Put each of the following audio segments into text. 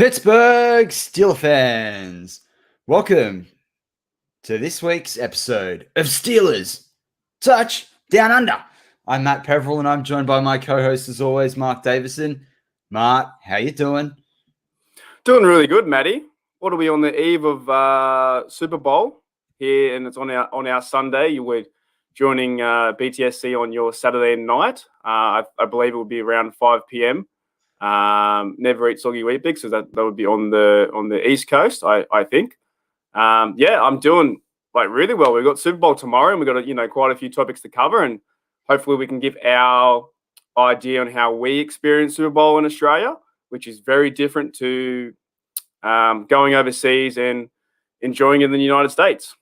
Pittsburgh Steelers fans, welcome to this week's episode of Steelers Touch Down Under. I'm Matt Peverell and I'm joined by my co-host as always, Mark Davison. Mark, how you doing? Doing really good, Matty. What are we on the eve of Super Bowl here, and it's on our Sunday. You were joining BTSC on your Saturday night. I believe it would be around 5 p.m. Never eat soggy Weet-Bix, so that would be on the East Coast, I think. I'm doing really well. We've got Super Bowl tomorrow, and we've got quite a few topics to cover, and hopefully we can give our idea on how we experience Super Bowl in Australia, which is very different to going overseas and enjoying it in the United States.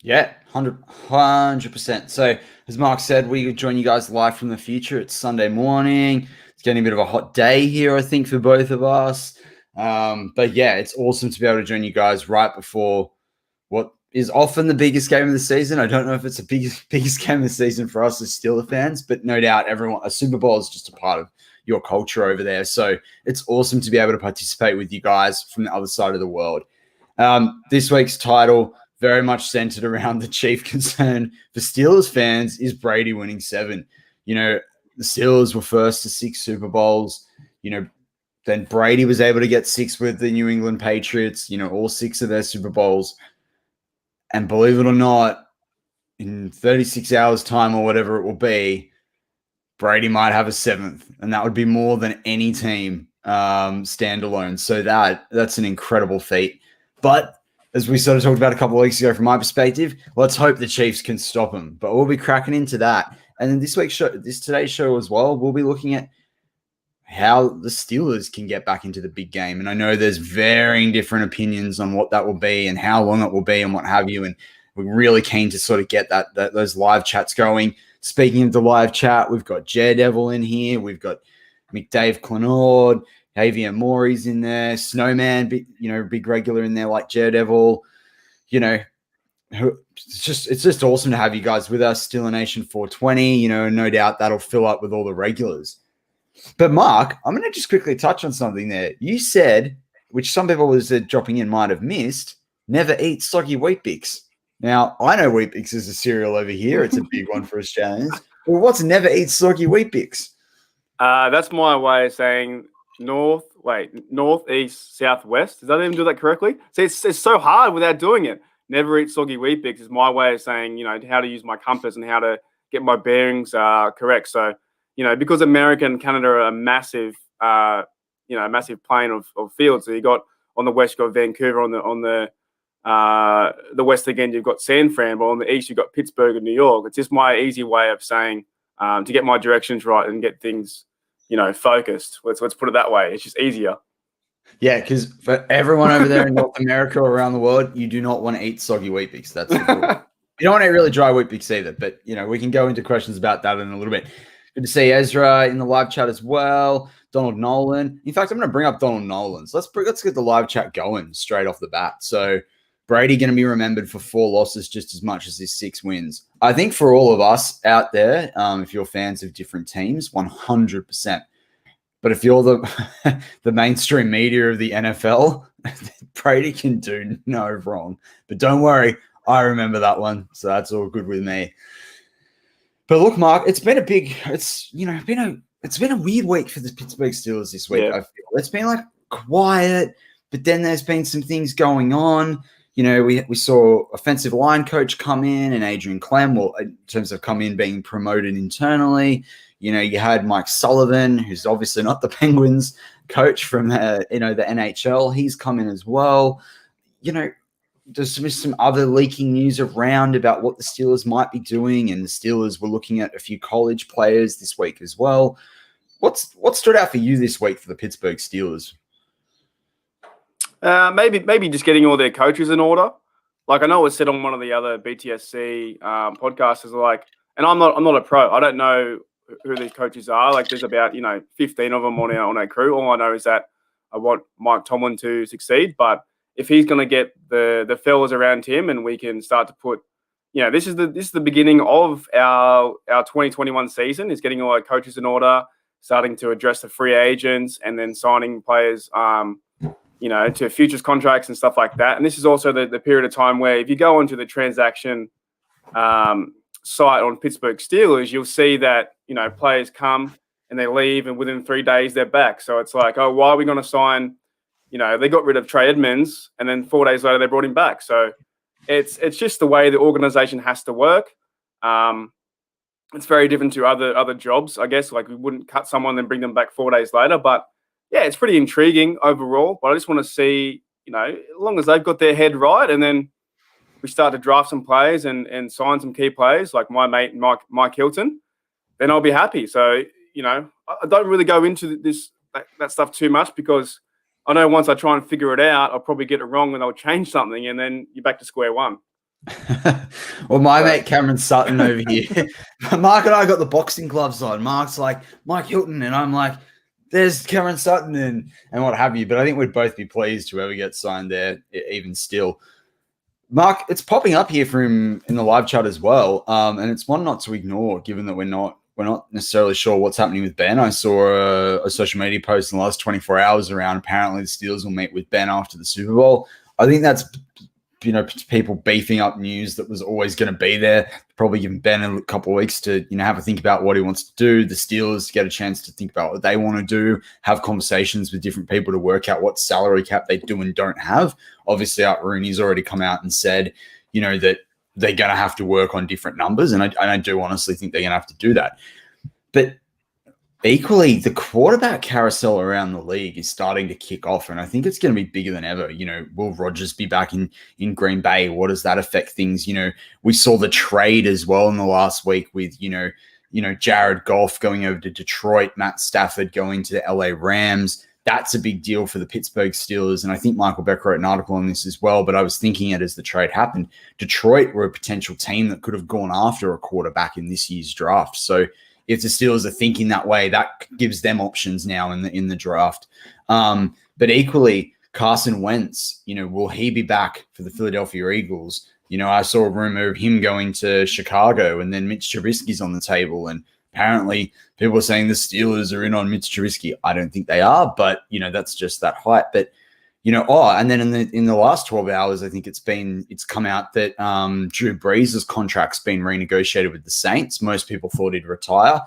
Yeah, 100%. So as Mark said, we join you guys live from the future. It's Sunday morning. It's getting a bit of a hot day here, I think, for both of us. But yeah, it's awesome to be able to join you guys right before what is often the biggest game of the season. I don't know if it's the biggest game of the season for us as Steelers fans, but no doubt a Super Bowl is just a part of your culture over there. So it's awesome to be able to participate with you guys from the other side of the world. This week's title, very much centered around the chief concern for Steelers fans, is Brady winning 7. The Steelers were first to 6 Super Bowls. Then Brady was able to get 6 with the New England Patriots, all 6 of their Super Bowls. And believe it or not, in 36 hours time or whatever it will be, Brady might have a 7th, and that would be more than any team standalone. So that's an incredible feat. But as we sort of talked about a couple of weeks ago, from my perspective, let's hope the Chiefs can stop him. But we'll be cracking into that. And then today's show as well, we'll be looking at how the Steelers can get back into the big game. And I know there's varying different opinions on what that will be and how long it will be and what have you. And we're really keen to sort of get those live chats going. Speaking of the live chat, we've got Daredevil in here. We've got McDave Clenord, Avian Morey's in there, Snowman, big regular in there like Daredevil. It's just awesome to have you guys with us. Steeler Nation 420, no doubt that'll fill up with all the regulars. But Mark, I'm going to just quickly touch on something there. You said, which some people was dropping in might have missed, never eat soggy Weet-Bix. Now, I know Weet-Bix is a cereal over here. It's a big one for Australians. Well, what's never eat soggy Weet-Bix? That's my way of saying north, east, southwest. Does that even do that correctly? See, it's so hard without doing it. Never eat soggy Weet-Bix is my way of saying, how to use my compass and how to get my bearings correct. So, because America and Canada are a massive, massive plane of fields. So you got on the west, you got Vancouver. On the west again, you've got San Fran. But on the east, you've got Pittsburgh and New York. It's just my easy way of saying to get my directions right and get things, focused. Let's put it that way. It's just easier. Yeah, because for everyone over there in North America or around the world, you do not want to eat soggy Weet-Bix. That's the rule. You don't want to eat really dry Weet-Bix either. But, we can go into questions about that in a little bit. Good to see Ezra in the live chat as well. Donald Nolan. In fact, I'm going to bring up Donald Nolan. So let's get the live chat going straight off the bat. So Brady going to be remembered for 4 losses just as much as his 6 wins. I think for all of us out there, if you're fans of different teams, 100%. But if you're the mainstream media of the NFL, Brady can do no wrong. But don't worry, I remember that one, so that's all good with me. But look, Mark, it's been a weird week for the Pittsburgh Steelers this week. Yeah. I feel it's been quiet, but then there's been some things going on. We saw offensive line coach come in and Adrian Clem, in terms of come in being promoted internally. You had Mike Sullivan, who's obviously not the Penguins coach from the NHL. He's come in as well. There's some other leaking news around about what the Steelers might be doing, and the Steelers were looking at a few college players this week as well. What stood out for you this week for the Pittsburgh Steelers? Maybe just getting all their coaches in order. I know it was said on one of the other BTSC podcasters, and I'm not a pro. I don't know who these coaches are. There's about 15 of them on our crew. All I know is that I want Mike Tomlin to succeed, but if he's going to get the fellas around him, and we can start to put, this is the beginning of our 2021 season, is getting all our coaches in order, starting to address the free agents, and then signing players to futures contracts and stuff like that. And this is also the period of time where if you go onto the transaction site on Pittsburgh Steelers, you'll see that, players come and they leave and within 3 days they're back. So it's like, oh, why are we going to sign? They got rid of Trey Edmonds and then 4 days later they brought him back. So it's just the way the organization has to work. It's very different to other jobs, I guess. Like we wouldn't cut someone and bring them back 4 days later. But yeah, it's pretty intriguing overall. But I just want to see, as long as they've got their head right, and then we start to draft some players and sign some key players like my mate Mike Hilton, then I'll be happy. So I don't really go into that stuff too much because I know once I try and figure it out, I'll probably get it wrong and they'll change something, and then you're back to square one. Well, my mate Cameron Sutton over here, Mark and I got the boxing gloves on. Mark's like, Mike Hilton, and I'm like, there's Cameron Sutton and what have you. But I think we'd both be pleased whoever gets signed there, even still. Mark, it's popping up here for him in the live chat as well, and it's one not to ignore, given that we're not necessarily sure what's happening with Ben. I saw a social media post in the last 24 hours around apparently the Steelers will meet with Ben after the Super Bowl. I think that's people beefing up news that was always going to be there. Probably giving Ben a couple of weeks to have a think about what he wants to do. The Steelers get a chance to think about what they want to do, have conversations with different people to work out what salary cap they do and don't have. Obviously, Art Rooney's already come out and said, that they're going to have to work on different numbers, and I do honestly think they're going to have to do that. But equally, the quarterback carousel around the league is starting to kick off, and I think it's going to be bigger than ever. Will Rodgers be back in Green Bay? What does that affect things? We saw the trade as well in the last week with, Jared Goff going over to Detroit, Matt Stafford going to the LA Rams. That's a big deal for the Pittsburgh Steelers, and I think Michael Beck wrote an article on this as well, but I was thinking it as the trade happened. Detroit were a potential team that could have gone after a quarterback in this year's draft. So if the Steelers are thinking that way, that gives them options now in the draft. But equally, Carson Wentz, will he be back for the Philadelphia Eagles? I saw a rumor of him going to Chicago, and then Mitch Trubisky's on the table, and apparently people are saying the Steelers are in on Mitch Trubisky. I don't think they are, but that's just that hype. But and then in the last 12 hours, I think it's come out that Drew Brees' contract's been renegotiated with the Saints. Most people thought he'd retire.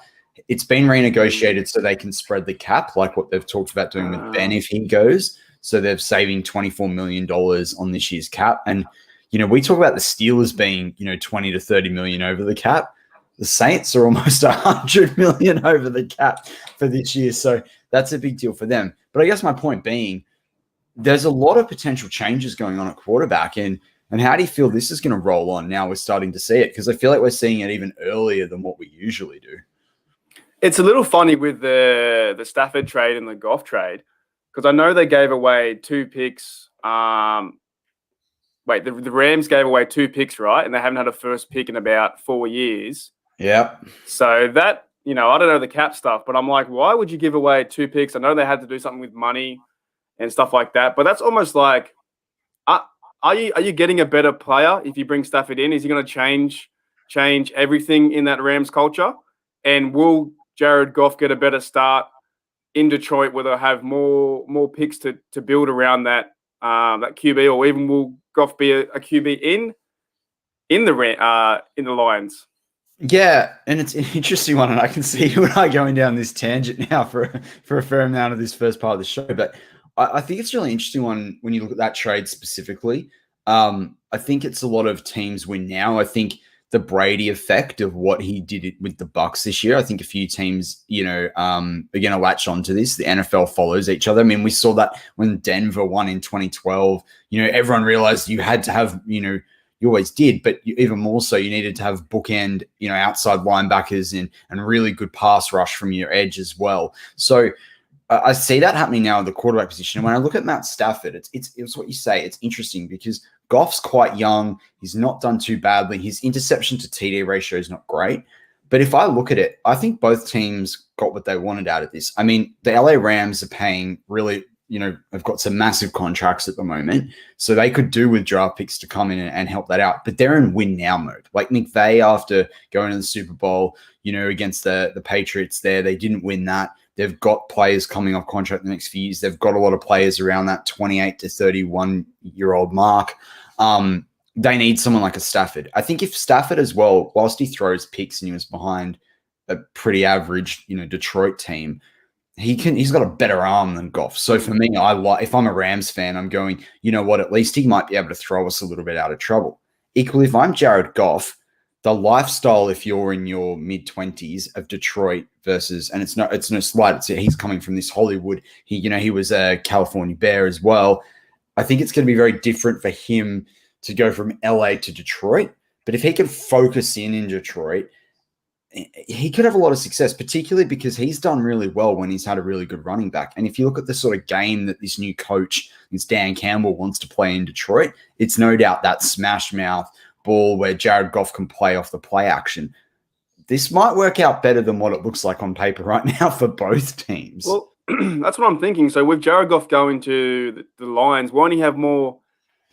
It's been renegotiated so they can spread the cap, like what they've talked about doing with Ben if he goes. So they're saving $24 million on this year's cap. And, we talk about the Steelers being, 20 to 30 million over the cap. The Saints are almost 100 million over the cap for this year. So that's a big deal for them. But I guess my point being, there's a lot of potential changes going on at quarterback. And how do you feel this is going to roll on now? We're starting to see it, because I feel like we're seeing it even earlier than what we usually do. It's a little funny with the Stafford trade and the Goff trade, because I know they gave away 2 picks. The Rams gave away 2 picks, right? And they haven't had a first pick in about 4 years. Yeah. So that, I don't know the cap stuff, but I'm like, why would you give away 2 picks? I know they had to do something with money and stuff like that, but that's almost like, are you getting a better player if you bring Stafford in? Is he going to change everything in that Rams culture? And will Jared Goff get a better start in Detroit, where they'll have more picks to build around that QB, or even will Goff be a QB in the Lions? Yeah, and it's an interesting one, and I can see you and I going down this tangent now for a fair amount of this first part of the show. But I think it's a really interesting one when you look at that trade specifically. I think it's a lot of teams win now. I think the Brady effect of what he did with the Bucs this year, I think a few teams, are going to latch onto this. The NFL follows each other. I mean, we saw that when Denver won in 2012. Everyone realized you had to have, you always did, but even more so, you needed to have bookend, outside linebackers and really good pass rush from your edge as well. So I see that happening now in the quarterback position. And when I look at Matt Stafford, it's what you say. It's interesting because Goff's quite young. He's not done too badly. His interception to TD ratio is not great. But if I look at it, I think both teams got what they wanted out of this. I mean, the LA Rams are paying really, they've got some massive contracts at the moment. So they could do with draft picks to come in and help that out. But they're in win now mode. Like McVay, after going to the Super Bowl, against the Patriots there, they didn't win that. They've got players coming off contract the next few years. They've got a lot of players around that 28 to 31-year-old mark. They need someone like a Stafford. I think if Stafford as well, whilst he throws picks and he was behind a pretty average, Detroit team, he's got a better arm than Goff. So for me, if I'm a Rams fan, I'm going, you know what, at least he might be able to throw us a little bit out of trouble. Equally, if I'm Jared Goff, the lifestyle, if you're in your mid-20s of Detroit versus, and it's no slight, he's coming from this Hollywood. He was a California Bear as well. I think it's going to be very different for him to go from LA to Detroit. But if he can focus in Detroit, he could have a lot of success, particularly because he's done really well when he's had a really good running back. And if you look at the sort of game that this new coach, this Dan Campbell, wants to play in Detroit, it's no doubt that smash mouth ball where Jared Goff can play off the play action. This might work out better than what it looks like on paper right now for both teams. Well, that's what I'm thinking. So with Jared Goff going to the Lions, won't he have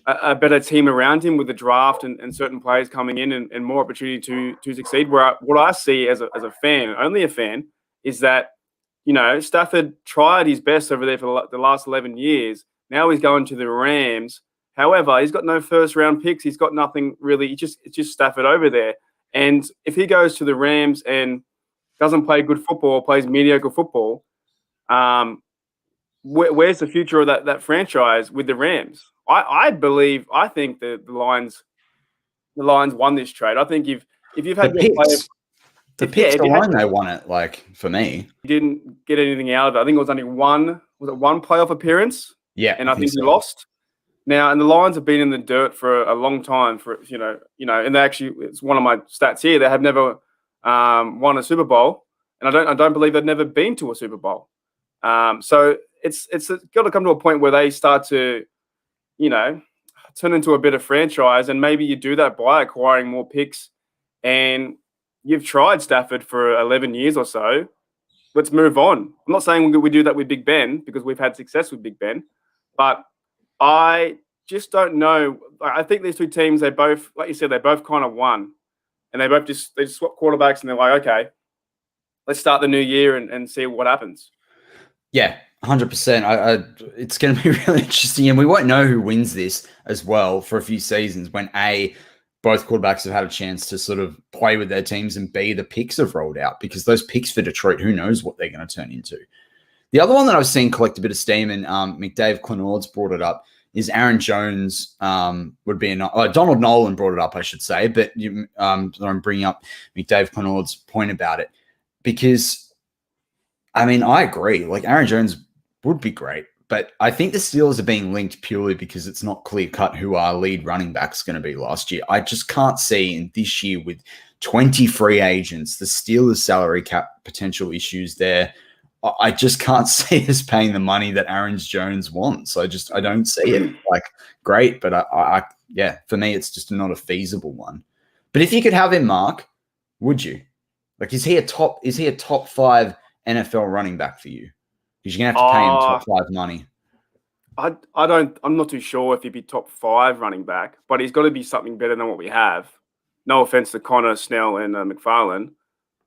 a better team around him with the draft and certain players coming in and more opportunity to succeed? What I see as a fan, only a fan, is that, Stafford tried his best over there for the last 11 years. Now he's going to the Rams. However, he's got no first-round picks. He's got nothing really. It's just Stafford over there. And if he goes to the Rams and doesn't play good football or plays mediocre football, where's the future of that franchise with the Rams? I think the Lions won this trade. I think if you've had the picks, they won it. Like, for me, you didn't get anything out of it. I think it was only one playoff appearance. Yeah, and I think you lost. Now, and the Lions have been in the dirt for a long time. And they actually, it's one of my stats here. They have never won a Super Bowl, and I don't believe they've never been to a Super Bowl. So it's got to come to a point where they start to, turn into a better franchise, and maybe you do that by acquiring more picks. And you've tried Stafford for 11 years or so. Let's move on. I'm not saying we do that with Big Ben because we've had success with Big Ben, but I just don't know. I think these two teams, they both, like you said, they both kind of won, and they just swap quarterbacks, and they're like, okay, let's start the new year and see what happens. Yeah, 100%. It's going to be really interesting, and we won't know who wins this as well for a few seasons when both quarterbacks have had a chance to sort of play with their teams, and B, the picks have rolled out, because those picks for Detroit, who knows what they're going to turn into. The other one that I've seen collect a bit of steam, and McDave Clenord's brought it up, is Aaron Jones would be Donald Nolan brought it up, I should say, but I'm bringing up McDave Clenord's point about it because, I mean, I agree. Like, Aaron Jones would be great, but I think the Steelers are being linked purely because it's not clear-cut who our lead running back's going to be last year. I just can't see in this year with 20 free agents, the Steelers' salary cap potential issues there. I just can't see us paying the money that Aaron Jones wants. I don't see it. Like, great, but for me, it's just not a feasible one. But if you could have him, Mark, would you? Like, is he a top 5 NFL running back for you? Because you're gonna have to pay him top 5 money. I'm not too sure if he'd be top 5 running back, but he's got to be something better than what we have. No offense to Connor, Snell, and McFarlane.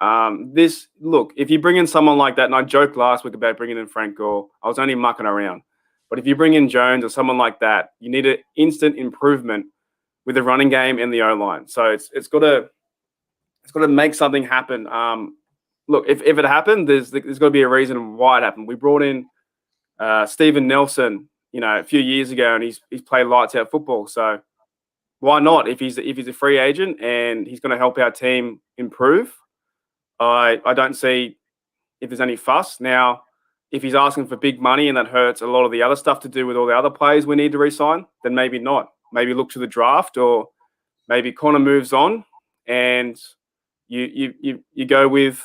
If you bring in someone like that, and I joked last week about bringing in Frank Gore, I was only mucking around. But if you bring in Jones or someone like that, you need an instant improvement with the running game and the O-line. So it's got to make something happen. If it happened, there's got to be a reason why it happened. We brought in Steven Nelson, a few years ago, and he's played lights out football. So why not? If he's a free agent and he's going to help our team improve, I don't see if there's any fuss. Now, if he's asking for big money and that hurts a lot of the other stuff to do with all the other players we need to re-sign, then maybe not. Maybe look to the draft, or maybe Connor moves on and you go with,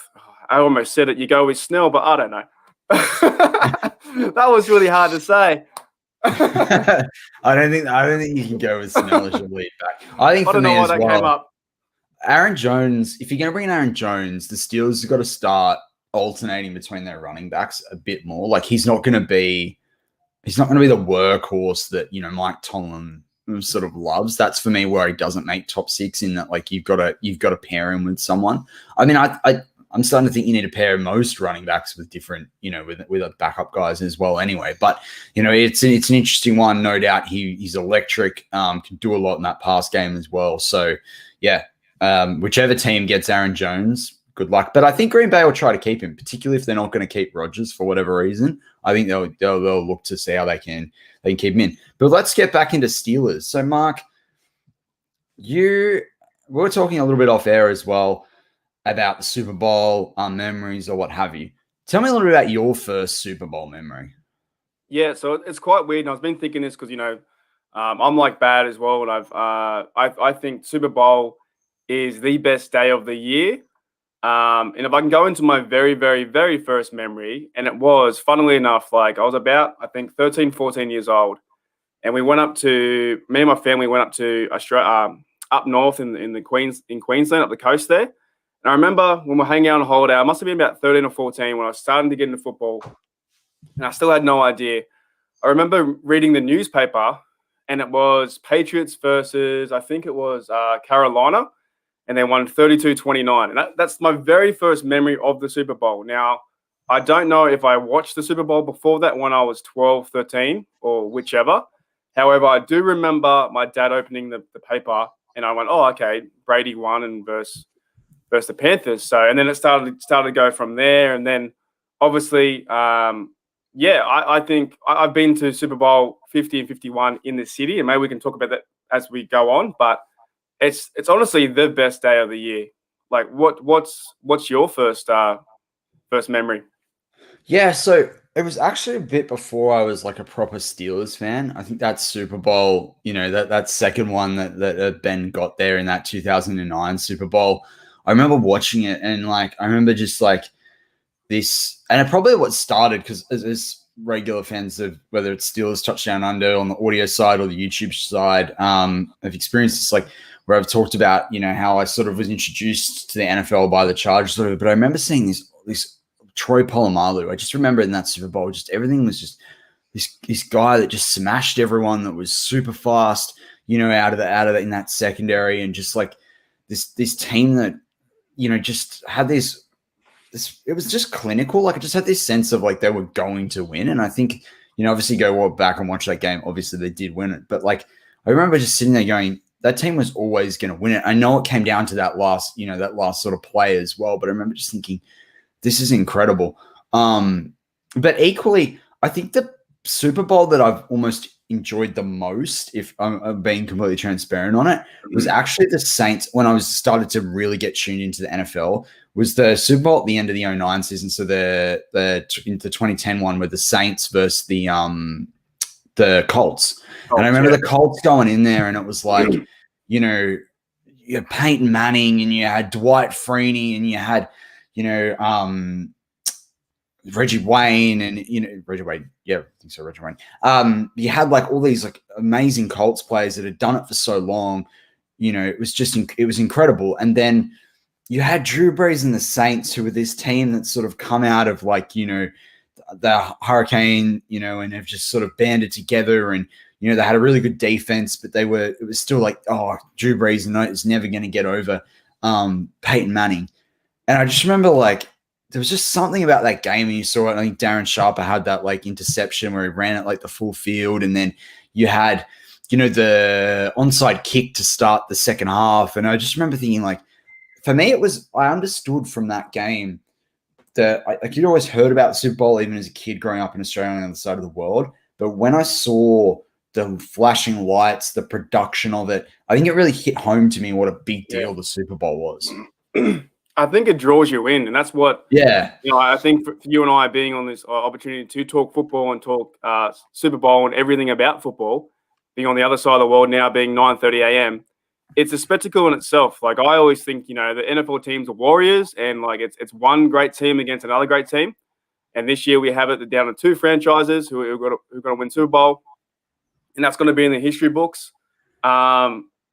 I almost said it, you go with Snell, but I don't know. That was really hard to say. I don't think you can go with Snell as your lead back. I think for me as well, came up. Aaron Jones, if you're going to bring in Aaron Jones, the Steelers have got to start alternating between their running backs a bit more. Like, he's not going to be the workhorse that, Mike Tomlin sort of loves. That's for me where he doesn't make top 6, in that, like, you've got to pair him with someone. I mean, I I'm starting to think you need to pair most running backs with different, with backup guys as well anyway. But, it's an interesting one. No doubt he's electric, can do a lot in that pass game as well. So, yeah, whichever team gets Aaron Jones, good luck. But I think Green Bay will try to keep him, particularly if they're not going to keep Rodgers for whatever reason. I think they'll look to see how they can keep him in. But let's get back into Steelers. So, Mark, we were talking a little bit off air as well about the Super Bowl memories or what have you. Tell me a little bit about your first Super Bowl memory. Yeah, so it's quite weird. And I've been thinking this because, I'm like bad as well. And I think Super Bowl is the best day of the year. And if I can go into my very, very, very first memory, and it was, funnily enough, like I was about, I think, 13, 14 years old. And me and my family went up to Australia, up north in Queensland, up the coast there. And I remember when we were hanging out on holiday, I must have been about 13 or 14 when I was starting to get into football. And I still had no idea. I remember reading the newspaper, and it was Patriots versus, I think it was Carolina, and they won 32-29. And that's my very first memory of the Super Bowl. Now, I don't know if I watched the Super Bowl before that when I was 12, 13, or whichever. However, I do remember my dad opening the paper, and I went, "Oh, okay, Brady won and versus the Panthers." So, and then it started to go from there. And then, obviously, I think I've been to Super Bowl 50 and 51 in the city, and maybe we can talk about that as we go on. But it's honestly the best day of the year. Like, what's your first memory? Yeah, so it was actually a bit before I was like a proper Steelers fan. I think that Super Bowl, that second one that Ben got there in that 2009 Super Bowl, I remember watching it, and like I remember just like this, and it probably what started, because as regular fans of whether it's Steelers Touchdown Under on the audio side or the YouTube side, I've experienced this, like where I've talked about, how I sort of was introduced to the NFL by the Chargers, but I remember seeing this Troy Polamalu. I just remember in that Super Bowl, just everything was just this guy that just smashed everyone, that was super fast, out of the in that secondary, and just like this team that, just had this, it was just clinical. Like I just had this sense of like they were going to win. And I think, obviously go back and watch that game. Obviously they did win it, but like, I remember just sitting there going, that team was always going to win it. I know it came down to that last sort of play as well, but I remember just thinking, this is incredible. But equally, I think the Super Bowl that I've almost enjoyed the most, if I'm being completely transparent on it, was actually the Saints. When I was started to really get tuned into the NFL, was the Super Bowl at the end of the 2009 season. So the 2010 one with the Saints versus the Colts. And I remember the Colts going in there, and it was like, you had Peyton Manning, and you had Dwight Freeney, and you had, Reggie Wayne, and Reggie Wayne, yeah, I think so, Reggie Wayne. You had like all these like amazing Colts players that had done it for so long. It was incredible. And then you had Drew Brees and the Saints, who were this team that sort of come out of like, the hurricane, and have just sort of banded together, and they had a really good defense, but it was still like, oh, Drew Brees is never going to get over Peyton Manning. And I just remember like there was just something about that game, and you saw it. I think Darren Sharper had that like interception where he ran it like the full field, and then you had, the onside kick to start the second half. And I just remember thinking like, for me, I understood from that game that like you'd always heard about the Super Bowl, even as a kid growing up in Australia on the other side of the world. But when I saw the flashing lights, the production of it, I think it really hit home to me what a big deal the Super Bowl was. I think it draws you in, and that's what. Yeah. I think for you and I being on this opportunity to talk football and talk Super Bowl and everything about football, being on the other side of the world now, being 9:30 a.m., it's a spectacle in itself. Like I always think, the NFL teams are warriors, and like it's one great team against another great team. And this year we have it down to two franchises who are going to win Super Bowl, and that's going to be in the history books.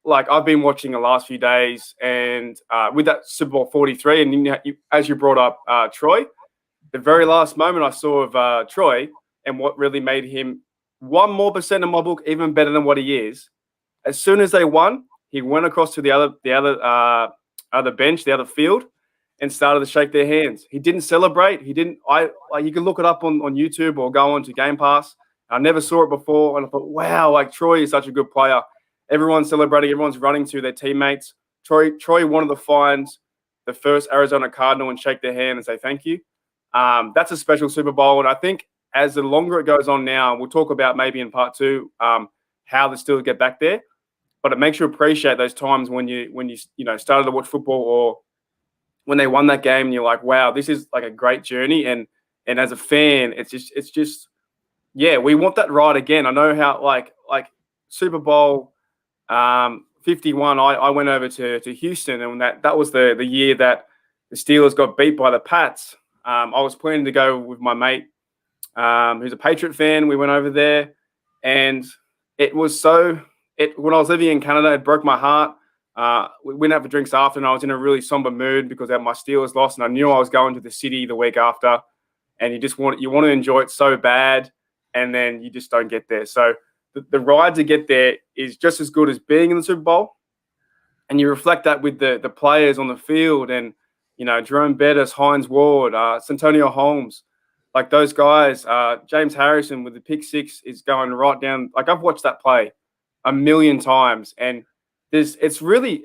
Like I've been watching the last few days, and with that Super Bowl 43, and as you brought up Troy, the very last moment I saw of Troy, and what really made him 1% in my book even better than what he is. As soon as they won, he went across to the other bench, the other field, and started to shake their hands. He didn't celebrate. He didn't. You can look it up on YouTube or go on to Game Pass. I never saw it before, and I thought, wow, like Troy is such a good player. Everyone's celebrating. Everyone's running to their teammates. Troy wanted to find the first Arizona Cardinal and shake their hand and say thank you. That's a special Super Bowl, and I think as the longer it goes on now, we'll talk about maybe in part 2 how the Steelers get back there. But it makes you appreciate those times when you started to watch football or when they won that game and you're like, wow, this is like a great journey. And as a fan, it's just yeah, we want that ride again. I know how like Super Bowl 51, I went over to Houston, and that was the year that the Steelers got beat by the Pats. I was planning to go with my mate who's a Patriot fan. We went over there, and it was when I was living in Canada, it broke my heart. We went out for drinks after, and I was in a really somber mood because my Steelers lost, and I knew I was going to the city the week after, and you want to enjoy it so bad, and then you just don't get there. So the ride to get there is just as good as being in the Super Bowl, and you reflect that with the players on the field, and Jerome Bettis, Hines Ward, Santonio Holmes, like those guys. James Harrison with the pick six is going right down. Like I've watched that play a million times, and it's really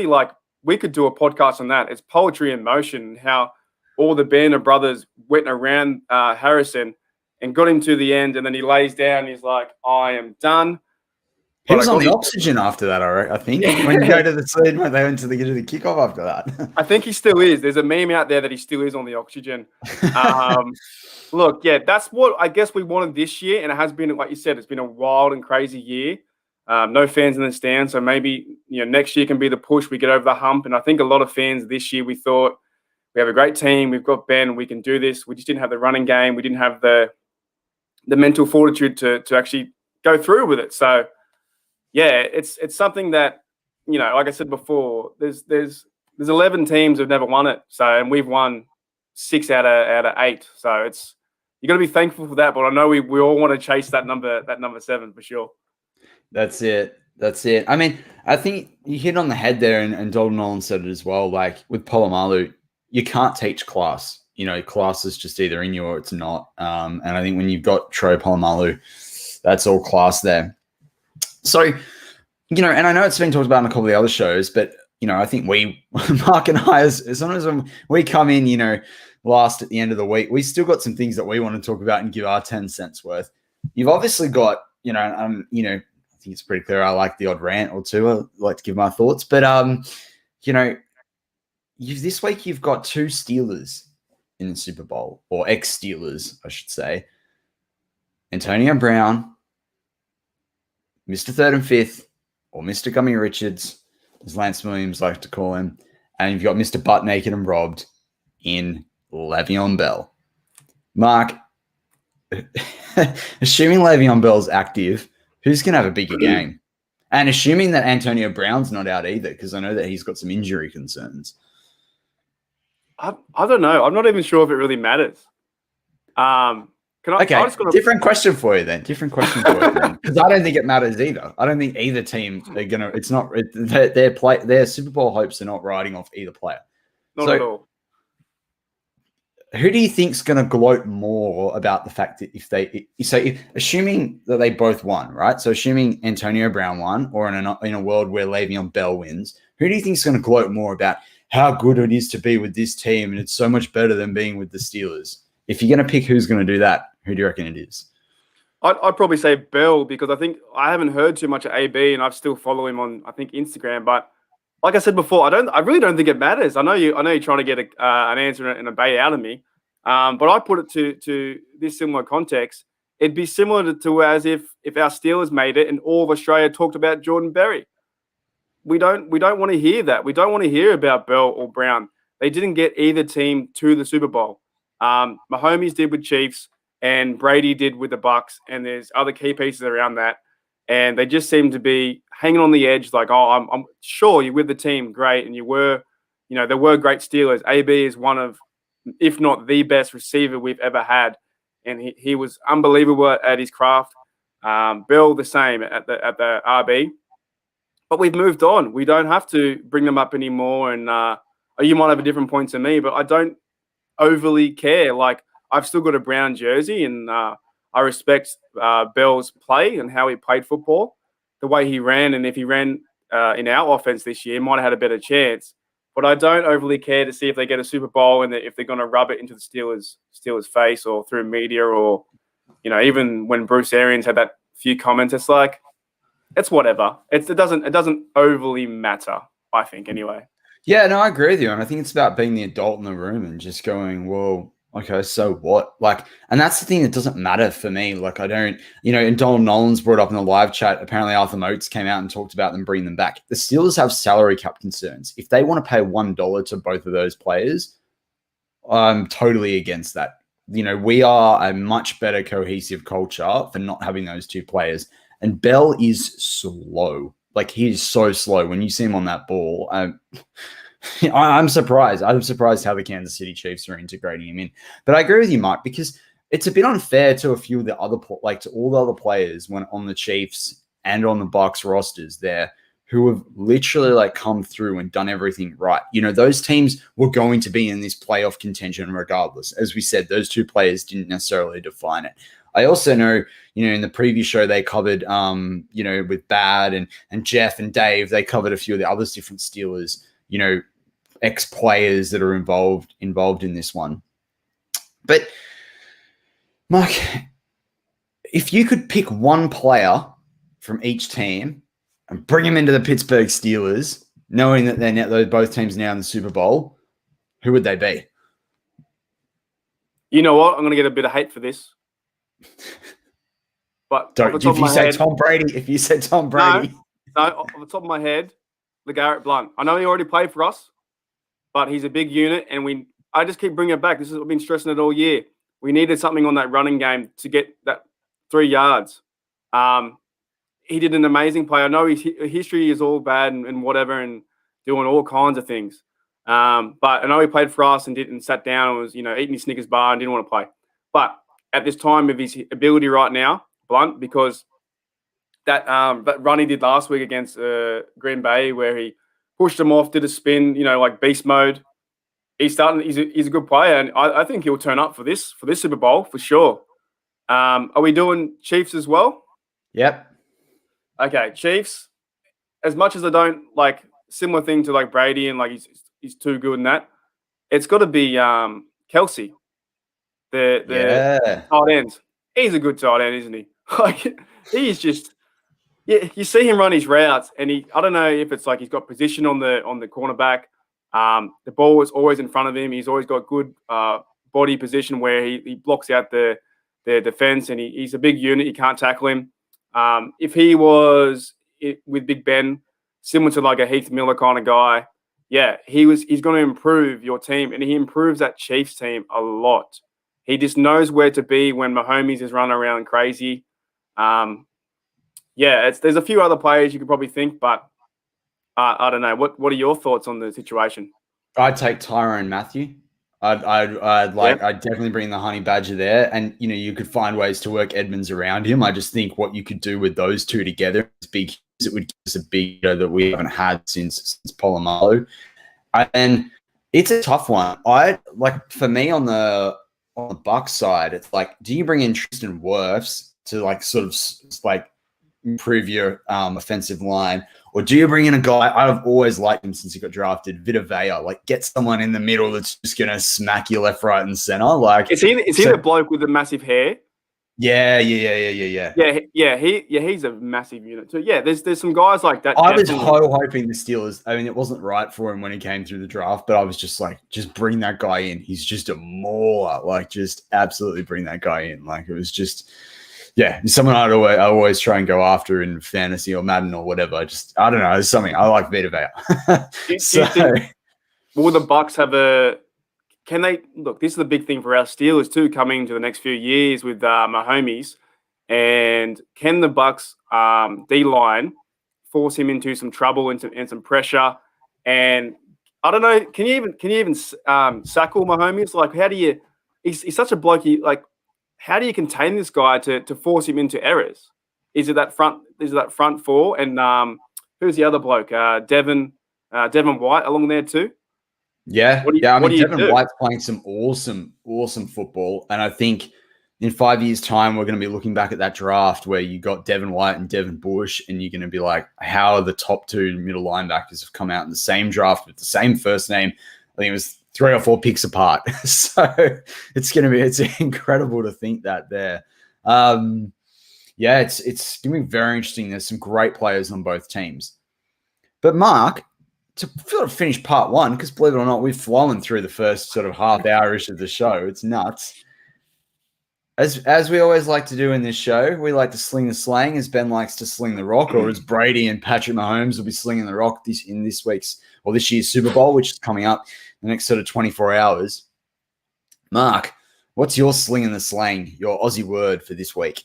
like we could do a podcast on that. It's poetry in motion, how all the band of brothers went around Harrison and got him to the end, and then he lays down and he's like, I am done. He was on the oxygen after that, I think. When you go to the scene, when they went to the kickoff after that. I think he still is. There's a meme out there that he still is on the oxygen. Look, yeah, that's what I guess we wanted this year, and it has been, like you said, it's been a wild and crazy year. No fans in the stand, so maybe next year can be the push. We get over the hump, and I think a lot of fans this year we thought we have a great team. We've got Ben. We can do this. We just didn't have the running game. We didn't have the mental fortitude to actually go through with it. So yeah, it's something that like I said before, there's 11 teams who've never won it. So and we've won 6 out of 8. So you got to be thankful for that. But I know we all want to chase that number 7 for sure. That's it. I mean, I think you hit on the head there, and Dalton Nolan said it as well. Like with Polamalu, you can't teach class. Class is just either in you or it's not. And I think when you've got Troy Polamalu, that's all class there. So, and I know it's been talked about in a couple of the other shows, but, I think Mark and I, sometimes when we come in, last at the end of the week, we still got some things that we want to talk about and give our 10 cents worth. You've obviously got, I think it's pretty clear I like the odd rant or two. I like to give my thoughts. But, this week you've got 2 Steelers in the Super Bowl, or ex-Steelers, I should say. Antonio Brown, Mr. 3rd and 5th, or Mr. Gummy Richards, as Lance Williams likes to call him. And you've got Mr. Butt Naked and Robbed in Le'Veon Bell. Mark, assuming Le'Veon Bell's active, who's going to have a bigger game? And assuming that Antonio Brown's not out either, because I know that he's got some injury concerns. I don't know. I'm not even sure if it really matters. Different question for you then. Because I don't think it matters either. I don't think either team are going to. It's not their Super Bowl hopes are not riding off either player. Not at all. Who do you think's going to gloat more about the fact that assuming that they both won, right? So assuming Antonio Brown won, or in a world where Le'Veon Bell wins, who do you think's going to gloat more about how good it is to be with this team, and it's so much better than being with the Steelers? If you're going to pick who's going to do that, who do you reckon it is? I'd probably say Bell, because I think I haven't heard too much of AB, and I still follow him on, I think, Instagram. But like I said before, I really don't think it matters. I know you're trying to get an answer and a bait out of me, but I put it to this similar context. It'd be similar to as if our Steelers made it and all of Australia talked about Jordan Berry. We don't want to hear that. We don't want to hear about Bell or Brown. They didn't get either team to the Super Bowl. Mahomes did with Chiefs, and Brady did with the Bucks, and there's other key pieces around that. And they just seem to be hanging on the edge, like, oh, I'm sure you're with the team, great, and there were great Steelers. AB is one of, if not the best receiver we've ever had, and he was unbelievable at his craft. Bell the same at the RB. But we've moved on. We don't have to bring them up anymore. And You might have a different point to me, but I don't overly care. Like, I've still got a brown jersey, and I respect Bell's play and how he played football, the way he ran, and if he ran in our offense this year, might have had a better chance. But I don't overly care to see if they get a Super Bowl and if they're going to rub it into the Steelers' face or through media, or even when Bruce Arians had that few comments, it's like, it's whatever. It doesn't overly matter, I think, anyway. Yeah, no, I agree with you. And I think it's about being the adult in the room and just going, well, okay, so what? Like, and that's the thing that doesn't matter for me. Like, I don't, and Donald Nolan's brought up in the live chat, apparently Arthur Motes came out and talked about them bringing them back. The Steelers have salary cap concerns. If they want to pay $1 to both of those players, I'm totally against that. We are a much better cohesive culture for not having those two players. And Bell is slow. Like, he is so slow. When you see him on that ball, I'm surprised. I'm surprised how the Kansas City Chiefs are integrating him in. But I agree with you, Mark, because it's a bit unfair to a few of the other, to all the other players when on the Chiefs and on the Bucs rosters there, who have literally come through and done everything right. Those teams were going to be in this playoff contention regardless. As we said, those two players didn't necessarily define it. I also know, in the previous show they covered, with Bad and Jeff and Dave, they covered a few of the other different Steelers, ex-players that are involved in this one. But, Mark, if you could pick one player from each team and bring him into the Pittsburgh Steelers, knowing that they're both teams now in the Super Bowl, who would they be? You know what? I'm going to get a bit of hate for this. But if you said Tom Brady. No, off the top of my head, LeGarrette Blount. I know he already played for us, but he's a big unit, and I just keep bringing it back. I've been stressing it all year. We needed something on that running game to get that 3 yards. He did an amazing play. I know his history is all bad and whatever, and doing all kinds of things. But I know he played for us and sat down and was, eating his Snickers bar and didn't want to play. But at this time of his ability right now, Blunt, because that run he did last week against Green Bay, where he pushed him off, did a spin, like beast mode. He's a good player, and I think he'll turn up for this Super Bowl for sure. Are we doing Chiefs as well? Yep. Okay, Chiefs. As much as I don't like, similar thing to Brady and he's too good in that, it's got to be Kelsey. The tight end. He's a good tight end, isn't he? He's just, you see him run his routes, and I don't know if it's he's got position on the cornerback. The ball is always in front of him. He's always got good body position where he blocks out the defense, and he's a big unit. You can't tackle him. If he was with Big Ben, similar to a Heath Miller kind of guy, he's going to improve your team, and he improves that Chiefs team a lot. He just knows where to be when Mahomes is running around crazy. There's a few other players you could probably think, but I don't know. What are your thoughts on the situation? I'd take Tyrone Matthew. I'd definitely bring the Honey Badger there, and you could find ways to work Edmonds around him. I just think what you could do with those two together is big. It would give us a big that we haven't had since Polamalu, and it's a tough one. For me on the Bucs side, it's do you bring in Tristan Wirfs to improve your offensive line, or do you bring in a guy? I've always liked him since he got drafted, Vita Vea. Get someone in the middle that's just gonna smack you left, right, and center. Is he the bloke with the massive hair? Yeah. He's a massive unit too. Yeah, there's some guys like that. I was hoping the Steelers. I mean, it wasn't right for him when he came through the draft, but I was just just bring that guy in. He's just a mauler. Just absolutely bring that guy in. It was just, someone I always try and go after in fantasy or Madden or whatever. I don't know. There's something I like Vita Vea. Will the Bucs have a? Can they look? This is the big thing for our Steelers too, coming into the next few years with Mahomes. And can the Bucs D-line force him into some trouble and some pressure? And I don't know. Can you even sackle Mahomes? How do you? He's such a bloke. How do you contain this guy to force him into errors? Is it that front four? And who's the other bloke? Devin White along there too. Yeah, What do you, yeah. I what mean, do you Devin do? White's playing some awesome, awesome football, and I think in 5 years' time, we're going to be looking back at that draft where you got Devin White and Devin Bush, and you're going to be like, how are the top two middle linebackers have come out in the same draft with the same first name? I think it was 3 or 4 picks apart. So it's incredible to think that there. Yeah, it's going to be very interesting. There's some great players on both teams. But Mark, to sort of finish part one, because believe it or not, we've flown through the first sort of half hour-ish of the show. It's nuts. As we always like to do in this show, we like to sling the slang, as Ben likes to sling the rock, or as Brady and Patrick Mahomes will be slinging the rock this year's Super Bowl, which is coming up in the next sort of 24 hours. Mark, what's your sling in the slang, your Aussie word for this week?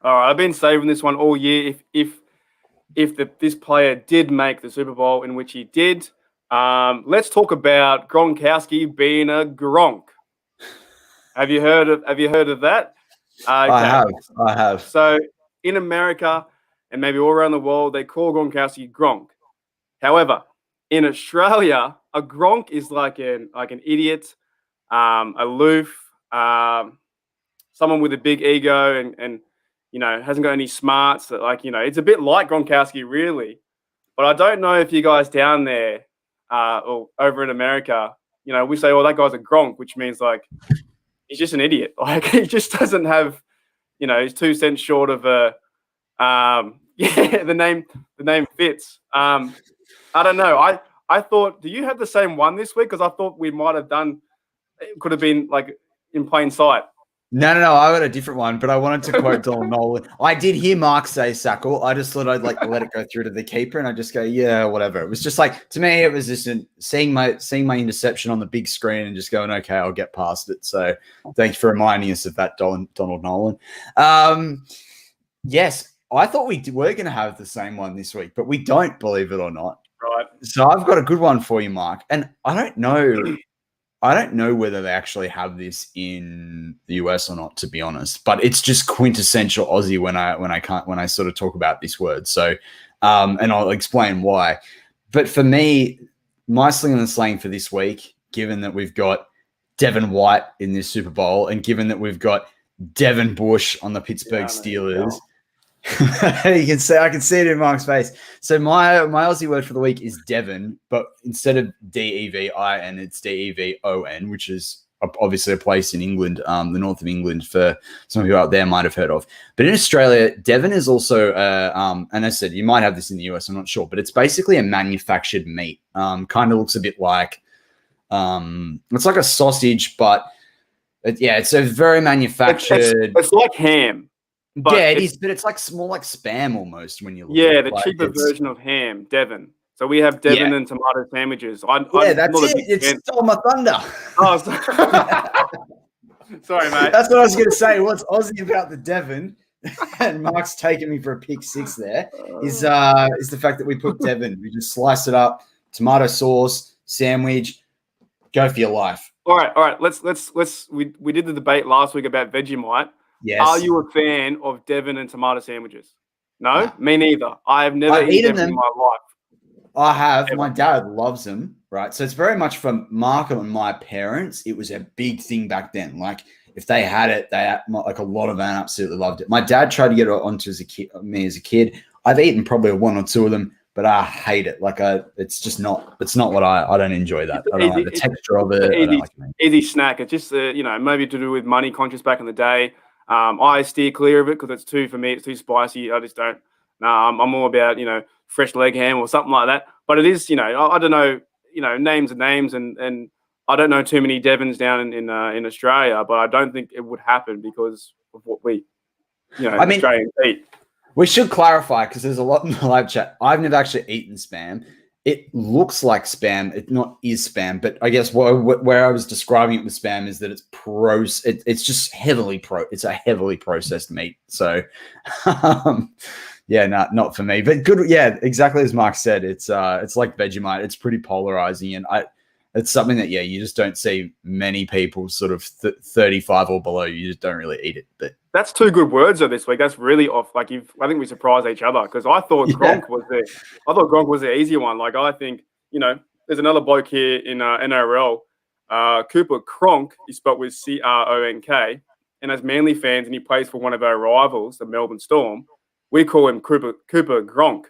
All right, I've been saving this one all year. If this player did make the Super Bowl, in which he did, let's talk about Gronkowski being a Gronk. Have you heard of that? Okay. I have. So in America and maybe all around the world, they call Gronkowski Gronk. However, in Australia, a Gronk is like an idiot, aloof, someone with a big ego and hasn't got any smarts. That it's a bit like Gronkowski, really. But I don't know if you guys down there or over in America, we say, "Oh, that guy's a Gronk," which means like he's just an idiot. Like he just doesn't have, he's 2 cents short of a. The name fits. I don't know. I thought, do you have the same one this week? Because I thought we might have done. It could have been like in plain sight. No. I got a different one, but I wanted to quote Donald Nolan. I did hear Mark say Sackle. I just thought I'd let it go through to the keeper, and I just go, yeah, whatever. It was just like, to me, it was just seeing my interception on the big screen and just going, okay, I'll get past it. So thank you for reminding us of that, Donald Nolan. Yes, I thought we were going to have the same one this week, but we don't, believe it or not. Right. So I've got a good one for you, Mark, and I don't know whether they actually have this in the US or not, to be honest, but it's just quintessential Aussie when I sort of talk about this word. So, and I'll explain why. But for me, my sling and slang for this week, given that we've got Devin White in this Super Bowl, and given that we've got Devin Bush on the Pittsburgh Steelers, I can see it in Mark's face. So my Aussie word for the week is Devon, but instead of Devin, it's Devon, which is obviously a place in England, the north of England, for some of you out there might have heard of. But in Australia, Devon is also, and I said you might have this in the US, I'm not sure, but it's basically a manufactured meat. Kind of looks a bit like, it's like a sausage, but it's a very manufactured. It's like ham. But it is, but it's like more like spam almost when you look at it. The cheaper version of ham, Devon. So we have Devon and tomato sandwiches. That's it. It's stole my thunder. Oh, sorry, mate. That's what I was going to say. What's Aussie about the Devon? And Mark's taking me for a pick six there. Is the fact that we put Devon. We just slice it up, tomato sauce, sandwich. Go for your life. All right. Let's. We did the debate last week about Vegemite. Yes. Are you a fan of Devon and tomato sandwiches? No, me neither. I have never eaten them in my life. I have. Ever. My dad loves them, right? So it's very much from Mark and my parents. It was a big thing back then. Like if they had it, like a lot of them absolutely loved it. My dad tried to get it onto me as a kid. I've eaten probably 1 or 2 of them, but I hate it. Like it's not what I don't enjoy that. I don't like the texture of it. Easy snack. It's just maybe to do with money conscious back in the day. I steer clear of it because it's for me, it's too spicy. I just don't. No, I'm all about, fresh leg ham or something like that. But it is, I don't know, names are names, and I don't know too many Devons down in Australia, but I don't think it would happen because of what we, Australians eat. We should clarify because there's a lot in the live chat. I've never actually eaten spam. It looks like spam. It is spam, but I guess where I was describing it with spam is that it's just it's a heavily processed meat. So, not for me. But good, exactly as Mark said. It's like Vegemite. It's pretty polarizing, and it's something that you just don't see many people sort of 35 or below. You just don't really eat it. But that's 2 good words though this week. That's really off. Like I think we surprised each other because I thought Gronk was the easier one. Like I think there's another bloke here in NRL, Cooper Cronk. He's spelled with Cronk, and as Manly fans, and he plays for one of our rivals, the Melbourne Storm. We call him Cooper Gronk.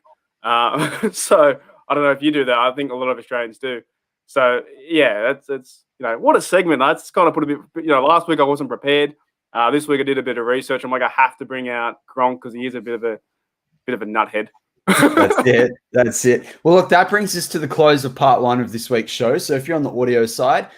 So I don't know if you do that. I think a lot of Australians do. So yeah, it's what a segment. That's kind of put a bit. Last week I wasn't prepared. This week I did a bit of research. I'm like, I have to bring out Gronk because he is a bit of a nuthead. That's it. Well, look, that brings us to the close of part 1 of this week's show. So if you're on the audio side,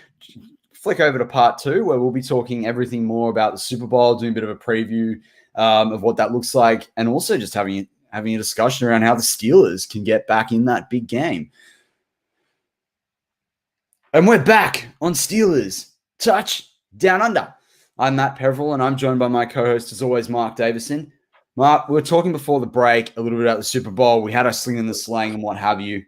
flick over to part 2, where we'll be talking everything more about the Super Bowl, doing a bit of a preview of what that looks like, and also just having a discussion around how the Steelers can get back in that big game. And we're back on Steelers Touch Down Under. I'm Matt Peverell, and I'm joined by my co-host, as always, Mark Davison. Mark, we were talking before the break a little bit about the Super Bowl. We had our sling and the slang and what have you.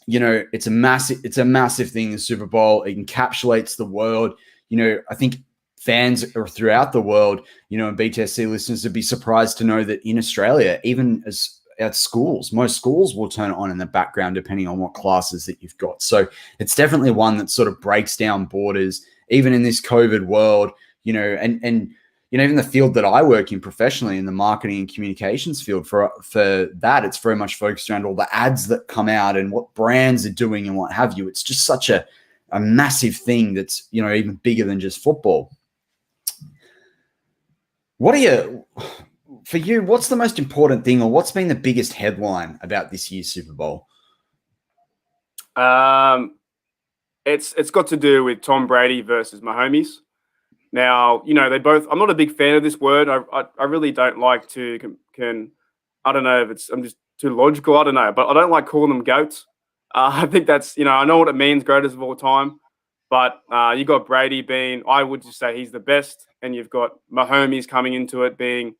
It's a massive thing, the Super Bowl. It encapsulates the world. I think fans are throughout the world, and BTSC listeners would be surprised to know that in Australia, even as at schools, most schools will turn it on in the background depending on what classes that you've got. So it's definitely one that sort of breaks down borders, even in this COVID world, and even the field that I work in professionally, in the marketing and communications field, for that, it's very much focused around all the ads that come out and what brands are doing and what have you. It's just such a massive thing that's, even bigger than just football. For you, what's the most important thing, or what's been the biggest headline about this year's Super Bowl? It's got to do with Tom Brady versus Mahomes. Now, they both. I'm not a big fan of this word. I really don't like to I don't know if I'm just too logical. I don't know, but I don't like calling them goats. I think that's I know what it means, greatest of all time. But you got Brady being, I would just say he's the best, and you've got Mahomes coming into it being,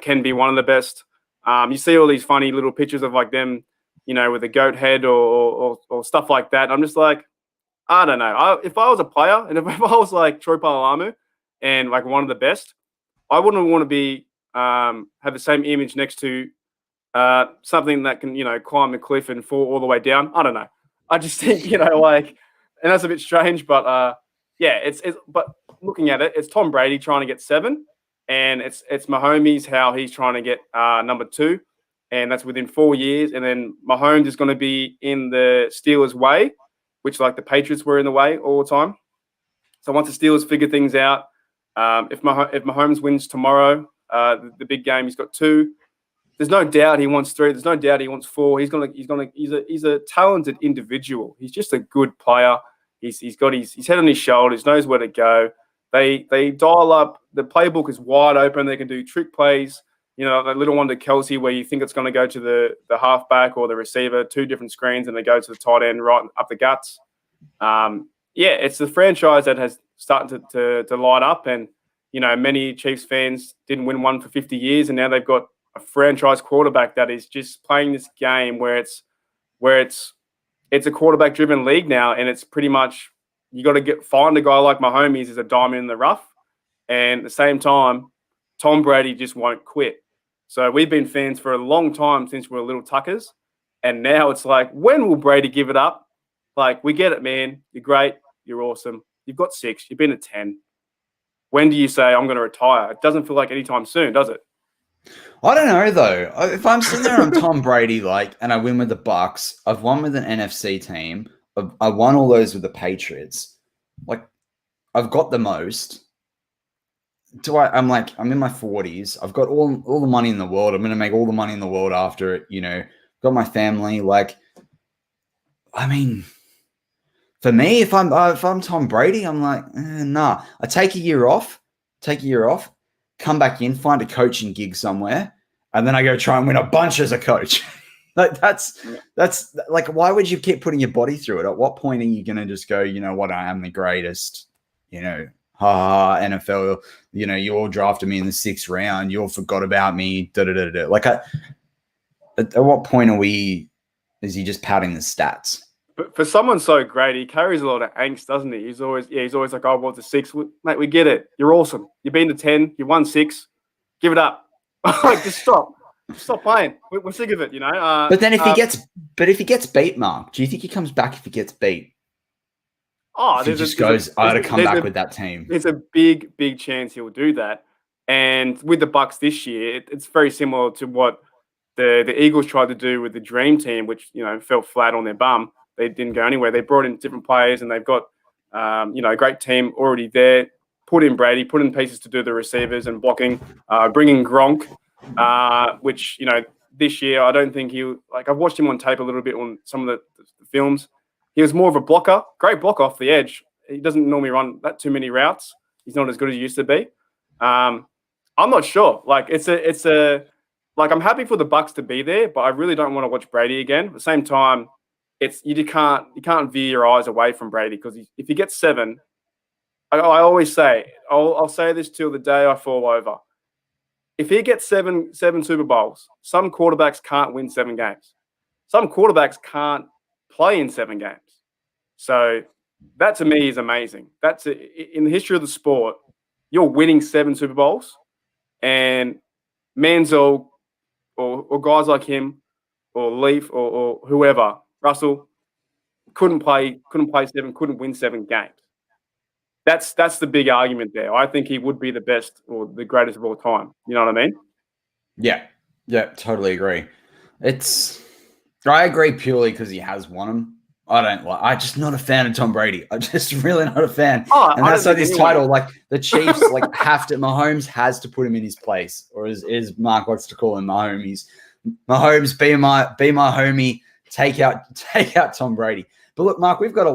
can be one of the best. You see all these funny little pictures of like them, with a goat head or stuff like that. I'm just like, I don't know. If I was a player and if I was like Troy Polamalu and like one of the best, I wouldn't want to be have the same image next to something that can climb a cliff and fall all the way down. I don't know. I just think and that's a bit strange, but but looking at it, it's Tom Brady trying to get 7. And it's Mahomes, how he's trying to get number 2, and that's within 4 years. And then Mahomes is going to be in the Steelers' way, which like the Patriots were in the way all the time. So once the Steelers figure things out, if Mahomes wins tomorrow, the big game, he's got 2. There's no doubt he wants 3. There's no doubt he wants 4. He's a talented individual. He's just a good player. He's got his head on his shoulders, knows where to go. They dial up. The playbook is wide open. They can do trick plays. The little one to Kelsey where you think it's going to go to the halfback or the receiver, 2 different screens, and they go to the tight end right up the guts. It's the franchise that has started to light up. And, many Chiefs fans didn't win one for 50 years, and now they've got a franchise quarterback that is just playing this game where it's a quarterback-driven league now, and it's pretty much you got to find a guy like Mahomes as a diamond in the rough. And at the same time, Tom Brady just won't quit. So we've been fans for a long time since we were little tuckers. And now it's like, when will Brady give it up? Like, we get it, man. You're great. You're awesome. You've got 6. You've been at 10. When do you say, I'm going to retire? It doesn't feel like anytime soon, does it? I don't know, though. If I'm sitting there on Tom Brady, and I win with the Bucks, I've won with an NFC team. I won all those with the Patriots. I've got the most. I'm in my 40s. I've got all the money in the world. I'm going to make all the money in the world after it. Got my family. For me, if I'm Tom Brady, I'm like, nah. I take a year off, come back in, find a coaching gig somewhere, and then I go try and win a bunch as a coach. That's why would you keep putting your body through it? At what point are you going to just go, you know what, I am the greatest, NFL, you all drafted me in the 6th round, you all forgot about me, at what point is he just padding the stats? But for someone so great, he carries a lot of angst, doesn't he? He's always like, I want the 6. Mate, we get it. You're awesome. You've been to 10. You won 6. Give it up. Just stop. Stop playing. We're sick of it, you know. But then if he gets beat, Mark, do you think he comes back if he gets beat? Oh, he just goes, I got to come back with that team. There's a big chance he'll do that. And with the Bucks this year, it's very similar to what the Eagles tried to do with the Dream Team, which, you know, fell flat on their bum. They didn't go anywhere. They brought in different players, and they've got, you know, a great team already there. Put in Brady, put in pieces to do the receivers and blocking, bring in Gronk, which, you know, this year I don't think I've watched him on tape a little bit on some of the films. He was more of a blocker, great blocker off the edge. He doesn't normally run that too many routes. He's not as good as he used to be. I'm not sure. Like I'm happy for the Bucks to be there, but I really don't want to watch Brady again. At the same time, you can't veer your eyes away from Brady, because if he gets 7, I always say, I'll say this till the day I fall over. If he gets seven Super Bowls, some quarterbacks can't win 7 games. Some quarterbacks can't play in 7 games. So that to me is amazing. That's in the history of the sport. You're winning 7 Super Bowls, and Manziel or guys like him or Leaf or whoever, Russell, couldn't play 7, couldn't win 7 games. That's the big argument there. I think he would be the best or the greatest of all time. You know what I mean? Yeah, totally agree. I agree purely because he has won them. I'm just not a fan of Tom Brady. I'm just really not a fan. And that's why this title, like the Chiefs, like Mahomes has to put him in his place, or as Mark likes to call him, Mahomes, be my homie, take out Tom Brady. But look, Mark, we've got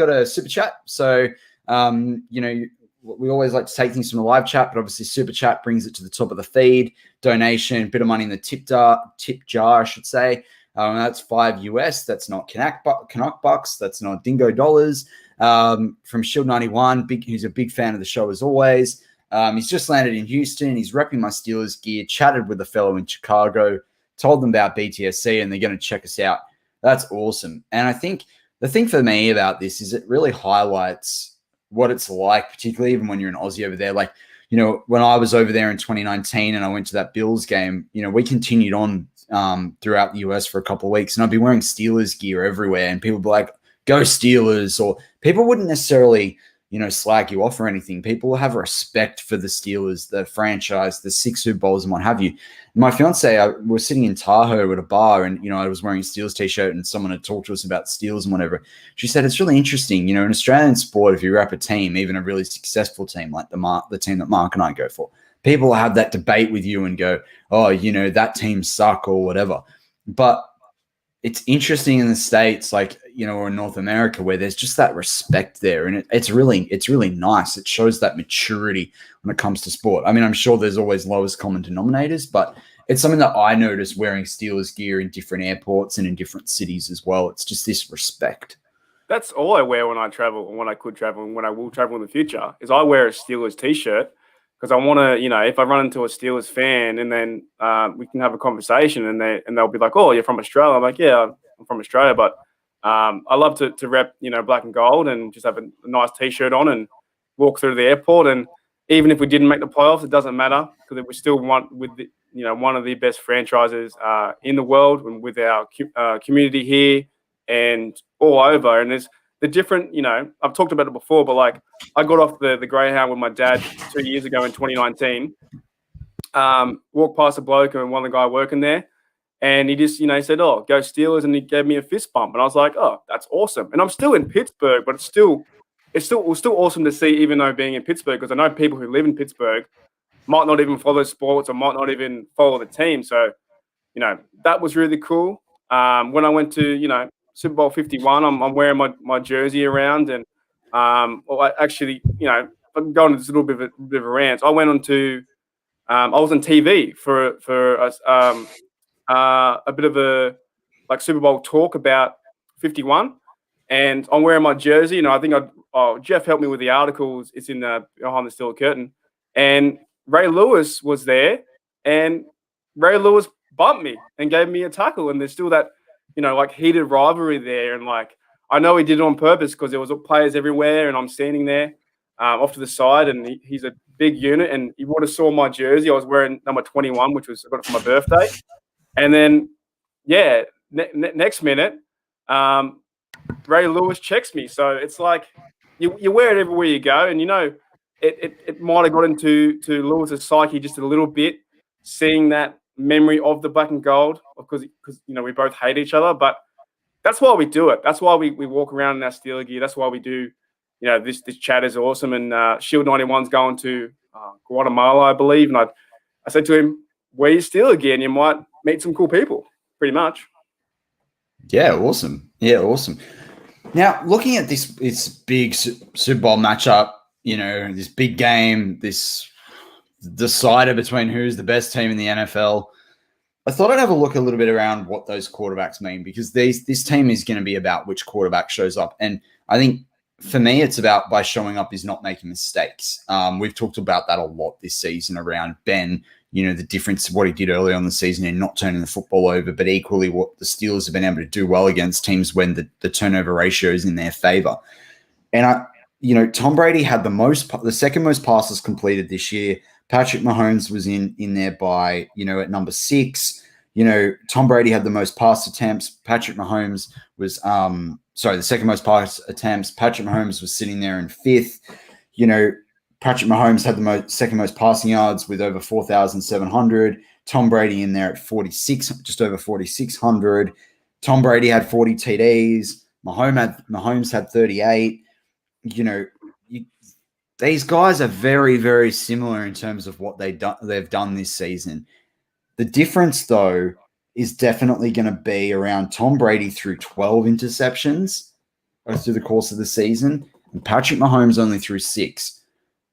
a super chat. So, you know, we always like to take things from the live chat, but obviously super chat brings it to the top of the feed. Donation, bit of money in the tip jar, I should say. That's $5 US. That's not Canuck bucks. That's not Dingo dollars. From Shield 91, who's a big fan of the show as always. He's just landed in Houston. He's repping my Steelers gear. Chatted with a fellow in Chicago. Told them about BTSC, and they're going to check us out. That's awesome. And I think the thing for me about this is it really highlights what it's like, particularly even when you're an Aussie over there. Like, you know, when I was over there in 2019 and I went to that Bills game, you know, we continued on throughout the US for a couple of weeks, and I'd be wearing Steelers gear everywhere, and people would be like, go Steelers, or people wouldn't necessarily, you know, slag you off or anything. People have respect for the Steelers, the franchise, the 6 Super Bowls and what have you. My fiance, we were sitting in Tahoe at a bar, and, you know, I was wearing a Steelers t-shirt, and someone had talked to us about Steelers and whatever. She said, it's really interesting, you know, in Australian sport, if you rep a team, even a really successful team like the team that Mark and I go for, people have that debate with you and go, oh, you know, that team suck or whatever. But it's interesting in the States, like, you know, or in North America, where there's just that respect there. And it's really nice. It shows that maturity when it comes to sport. I mean, I'm sure there's always lowest common denominators, but it's something that I notice wearing Steelers gear in different airports and in different cities as well. It's just this respect. That's all I wear when I travel, and when I could travel, and when I will travel in the future, is I wear a Steelers t-shirt, because I want to, you know, if I run into a Steelers fan and then we can have a conversation, and they'll be like, oh, you're from Australia. I'm like, yeah, I'm from Australia, but I love to rep, you know, black and gold, and just have a nice t-shirt on and walk through the airport. And even if we didn't make the playoffs, it doesn't matter, because we still want with the, you know, one of the best franchises in the world, and with our community here and all over. And there's the different, you know, I've talked about it before, but like I got off the Greyhound with my dad 2 years ago in 2019. Walked past a bloke and one of the guy working there, and he just, you know, he said, oh, go Steelers, and he gave me a fist bump, and I was like, oh, that's awesome. And I'm still in Pittsburgh, but it was still awesome to see, even though being in Pittsburgh, because I know people who live in Pittsburgh might not even follow sports or might not even follow the team. So, you know, that was really cool. When I went to, you know, Super Bowl 51, I'm wearing my jersey around, and well, I actually, you know, I'm going to this little bit of a rant. I went on to, I was on TV for a bit of a like Super Bowl talk about 51, and I'm wearing my jersey. You know, I think Jeff helped me with the articles. It's in behind the steel curtain, and Ray Lewis was there, and Ray Lewis bumped me and gave me a tackle, and there's still that, you know, like heated rivalry there. And like, I know he did it on purpose, because there was players everywhere, and I'm standing there off to the side, and he's a big unit. And you would have saw my jersey. I was wearing number 21, which was I got it for my birthday. And then, next minute, Ray Lewis checks me. So it's like you wear it everywhere you go. And, it might have got into Lewis's psyche just a little bit, seeing that memory of the black and gold, because we both hate each other. But that's why we do it. That's why we walk around in our Steeler gear. That's why we do, this chat is awesome. And Shield 91's going to Guatemala, I believe. And I said to him, wear your Steeler gear and you might meet some cool people, pretty much. Yeah, awesome. Now, looking at this big Super Bowl matchup, this big game, this decider between who's the best team in the NFL, I thought I'd have a look a little bit around what those quarterbacks mean, because this team is going to be about which quarterback shows up. And I think for me, it's about by showing up is not making mistakes. We've talked about that a lot this season around Ben, the difference of what he did early on the season in not turning the football over, but equally what the Steelers have been able to do well against teams when the turnover ratio is in their favor. And Tom Brady had the second most passes completed this year. Patrick Mahomes was in there by, at number 6. Tom Brady had the most pass attempts. Patrick Mahomes was, the second most pass attempts. Patrick Mahomes was sitting there in 5th. Patrick Mahomes had the second most passing yards with over 4,700. Tom Brady in there at 46, just over 4,600. Tom Brady had 40 TDs. Mahomes had 38. These guys are very, very similar in terms of what they've done this season. The difference, though, is definitely going to be around Tom Brady through 12 interceptions through the course of the season, and Patrick Mahomes only through 6.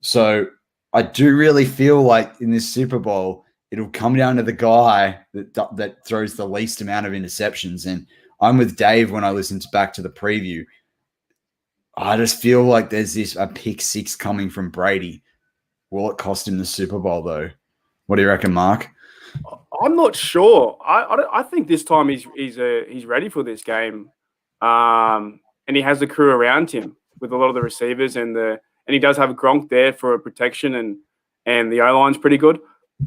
So I do really feel like in this Super Bowl, it'll come down to the guy that throws the least amount of interceptions. And I'm with Dave when I listened back to the preview. I just feel like there's a pick 6 coming from Brady. Will it cost him the Super Bowl, though? What do you reckon, Mark? I'm not sure. I think this time he's ready for this game, and he has the crew around him with a lot of the receivers, and he does have Gronk there for protection, and the O-line's pretty good.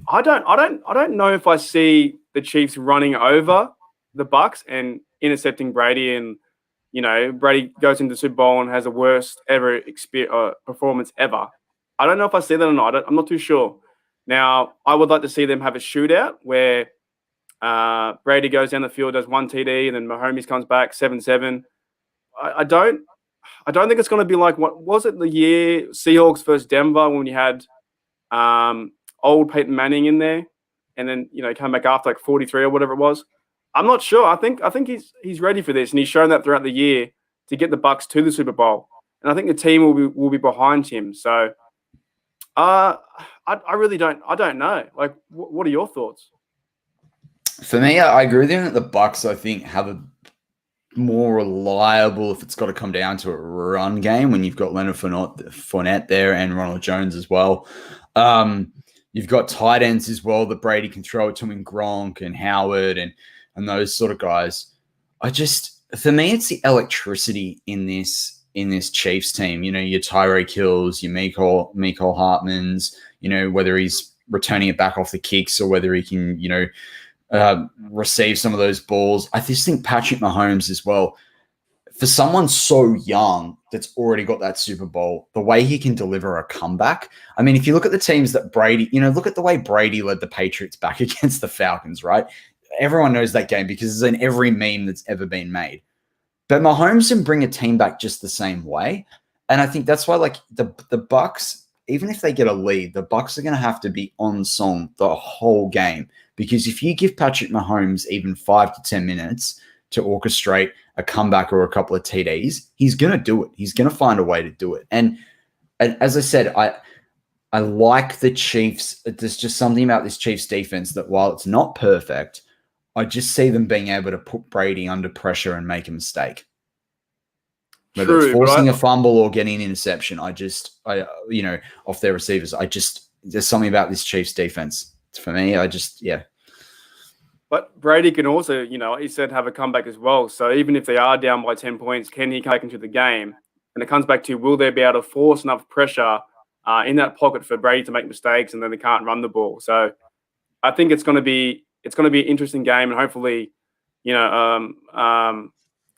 I don't know if I see the Chiefs running over the Bucs and intercepting Brady, and Brady goes into the Super Bowl and has the worst ever performance ever. I don't know if I see that or not. I'm not too sure. Now, I would like to see them have a shootout where Brady goes down the field, does 1 TD, and then Mahomes comes back 7-7. I don't think it's going to be like, what was it, the year Seahawks versus Denver when you had old Peyton Manning in there, and then came back after like 43 or whatever it was. I'm not sure. I think he's ready for this, and he's shown that throughout the year to get the Bucs to the Super Bowl. And I think the team will be behind him. So, I really don't know. Like, what are your thoughts? For me, I agree with you that the Bucs, I think, have a more reliable, if it's got to come down to a run game, when you've got Leonard Fournette there and Ronald Jones as well. You've got tight ends as well that Brady can throw it to him, Gronk and Howard and those sort of guys. For me, it's the electricity in this Chiefs team. Your Tyreek Hills, your Mecole Hartmans, whether he's returning it back off the kicks or whether he can, receive some of those balls. I just think Patrick Mahomes as well, for someone so young that's already got that Super Bowl, the way he can deliver a comeback. I mean, if you look at the teams that Brady, look at the way Brady led the Patriots back against the Falcons, right? Everyone knows that game because it's in every meme that's ever been made. But Mahomes can bring a team back just the same way. And I think that's why, like, the Bucs, even if they get a lead, the Bucs are going to have to be on song the whole game. Because if you give Patrick Mahomes even 5 to 10 minutes to orchestrate a comeback or a couple of TDs, he's going to do it. He's going to find a way to do it. And as I said, I like the Chiefs. There's just something about this Chiefs defense that while it's not perfect, I just see them being able to put Brady under pressure and make a mistake. Whether it's forcing a fumble or getting an interception, I off their receivers, there's something about this Chiefs defense. For me, yeah. But Brady can also, he said, have a comeback as well. So even if they are down by 10 points, can he come back into the game? And it comes back to, will they be able to force enough pressure in that pocket for Brady to make mistakes, and then they can't run the ball? So I think it's going to be it's going to be an interesting game, and hopefully, a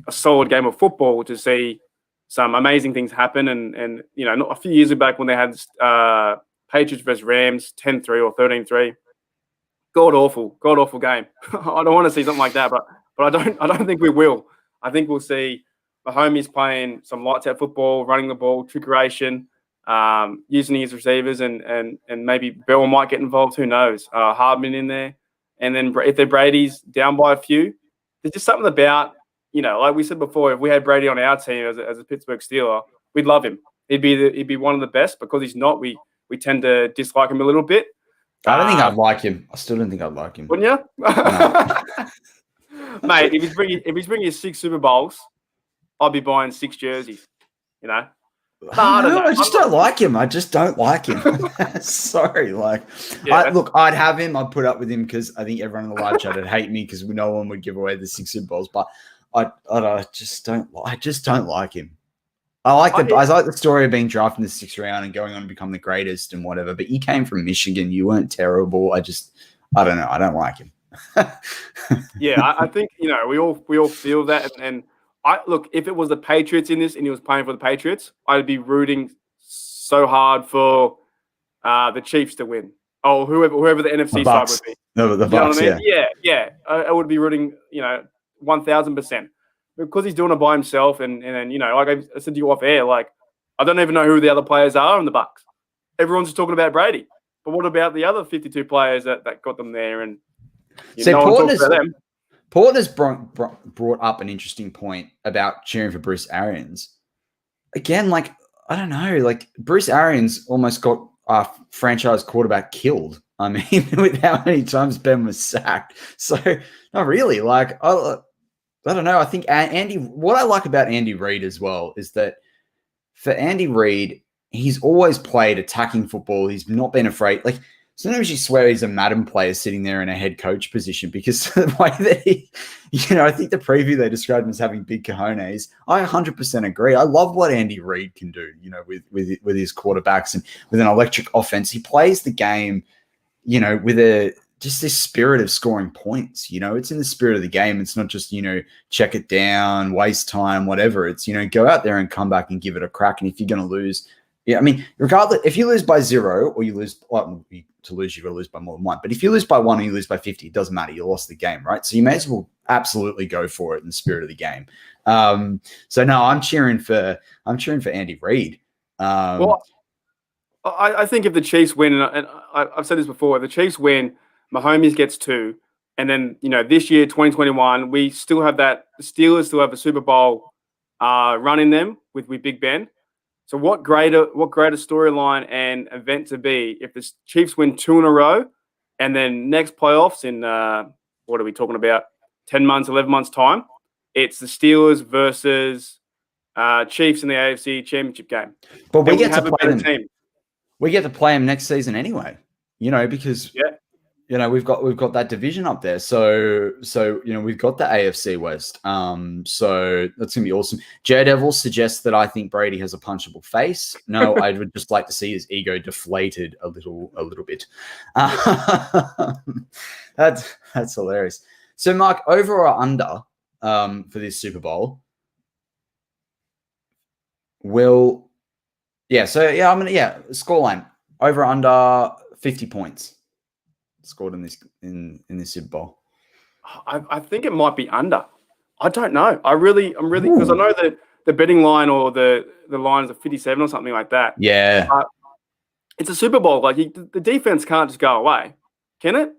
solid game of football to see some amazing things happen. And not a few years back when they had Patriots versus Rams 10-3 or 13-3, god awful game. I don't want to see something like that, but I don't think we will. I think we'll see Mahomes playing some lights out football, running the ball, trickeration, using his receivers, and maybe Bell might get involved. Who knows? Hardman in there, and then if they're Brady's down by a few, there's just something about, like we said before, if we had Brady on our team as a Pittsburgh Steeler, we'd love him. He'd be one of the best. Because he's not, we tend to dislike him a little bit. I don't think I'd like him. I still don't think I'd like him. Wouldn't you? No. Mate, if he's bringing you 6 Super Bowls, I'd be buying 6 jerseys. I don't know. I just don't like him. I just don't like him. Sorry. I'd have him. I'd put up with him because I think everyone in the live chat would hate me because no one would give away the 6 Super Bowls. But I just don't like him. I like the story of being drafted in the 6th round and going on to become the greatest and whatever. But you came from Michigan. You weren't terrible. I don't know. I don't like him. Yeah, I think we all feel that. And I look, if it was the Patriots in this and he was playing for the Patriots, I'd be rooting so hard for the Chiefs to win. Oh, whoever the NFC side would be. No, the Bucks, I mean? Yeah. I would be rooting, 1,000%. Because he's doing it by himself, and like I said to you off air, like I don't even know who the other players are in the Bucks. Everyone's just talking about Brady, but what about the other 52 players that got them there? And Portner's brought up an interesting point about cheering for Bruce Arians. Again, I don't know, Bruce Arians almost got our franchise quarterback killed. I mean, with how many times Ben was sacked. So not really. I don't know. I think what I like about Andy Reid as well is that for Andy Reid, he's always played attacking football. He's not been afraid. Sometimes you swear he's a Madden player sitting there in a head coach position because the way that he, I think the preview they described him as having big cojones. I 100% agree. I love what Andy Reid can do, with his quarterbacks and with an electric offense. He plays the game, with just this spirit of scoring points. It's in the spirit of the game. It's not just, check it down, waste time, whatever. It's, go out there and come back and give it a crack. And if you're going to lose, regardless, if you lose by 0 or you lose, to lose, you're going to lose by more than 1. But if you lose by 1 or you lose by 50, it doesn't matter. You lost the game, right? So you may as well absolutely go for it in the spirit of the game. So no, I'm cheering for Andy Reid. Well, I think if the Chiefs win, and I've said this before, if the Chiefs win, Mahomes gets 2, and then this year, 2021, we still have that. The Steelers still have a Super Bowl run in them with Big Ben. So what greater storyline and event to be if the Chiefs win 2 in a row, and then next playoffs in what are we talking about? 10 months, 11 months time. It's the Steelers versus Chiefs in the AFC Championship game. But we get to play them. Team. We get to play them next season anyway. Because we've got that division up there. So we've got the AFC West. So that's gonna be awesome. Daredevil suggests that I think Brady has a punchable face. No, I would just like to see his ego deflated a little bit. That's hilarious. So Mark, over or under for this Super Bowl? Scoreline over under 50 points. Scored in this Super Bowl. I think it might be under. I don't know. I'm really because I know that the betting line or the lines are 57 or something like that. Yeah. It's a Super Bowl. The defense can't just go away, can it?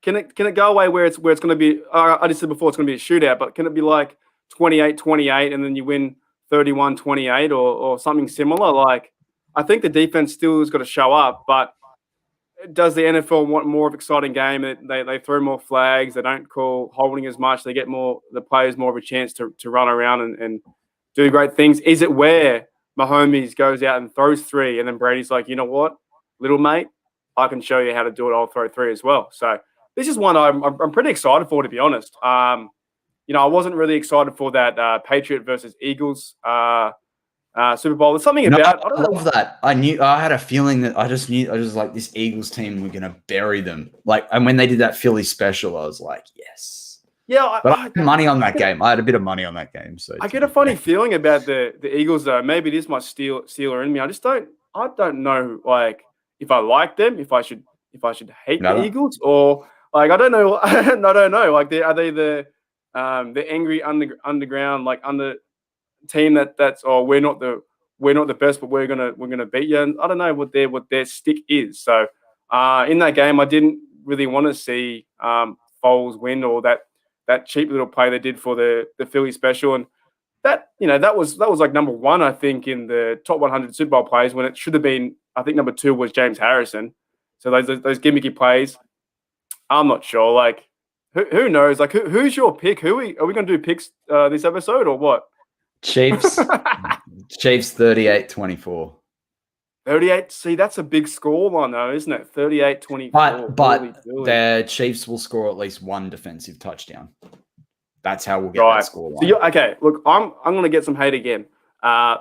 Can it go away where it's going to be? I just said before it's going to be a shootout, but can it be 28-28 and then you win 31-28 or something similar? I think the defense still has got to show up, but does the NFL want more of an exciting game? They throw more flags. They don't call holding as much. They get the players more of a chance to run around and do great things. Is it where Mahomes goes out and throws 3 and then Brady's like, you know what, little mate, I can show you how to do it. I'll throw 3 as well. So this is one I'm pretty excited for, to be honest. I wasn't really excited for that Patriot versus Eagles Super Bowl. There's something No, about, I I don't know. love that. I had a feeling that I was like, this Eagles team, we're gonna bury them. Like, and when they did that Philly special, I was like, yes. Yeah, But I had money on that game. I had a bit of money on that game. So I get a funny feeling about the Eagles though. Maybe it is my stealer in me. I don't know like if I like them, if I should hate the Eagles, or like I don't know. I don't know. Like are they the angry underground like under team that's we're not the best, but we're gonna beat you. And I don't know what their stick is. So in that game, I didn't really want to see Foles win, or that cheap little play they did for the Philly special. And that was like number one, I think, in the top 100 Super Bowl plays, when it should have been, I think number two was James Harrison. So those gimmicky plays, I'm not sure. Like who knows? Like who's your pick? Are we going to do picks this episode or what? Chiefs 38-24. 38. See, that's a big score line though, isn't it? 38-24. But the Chiefs will score at least one defensive touchdown. That's how we'll get that score line. So okay, look, I'm going to get some hate again. I'm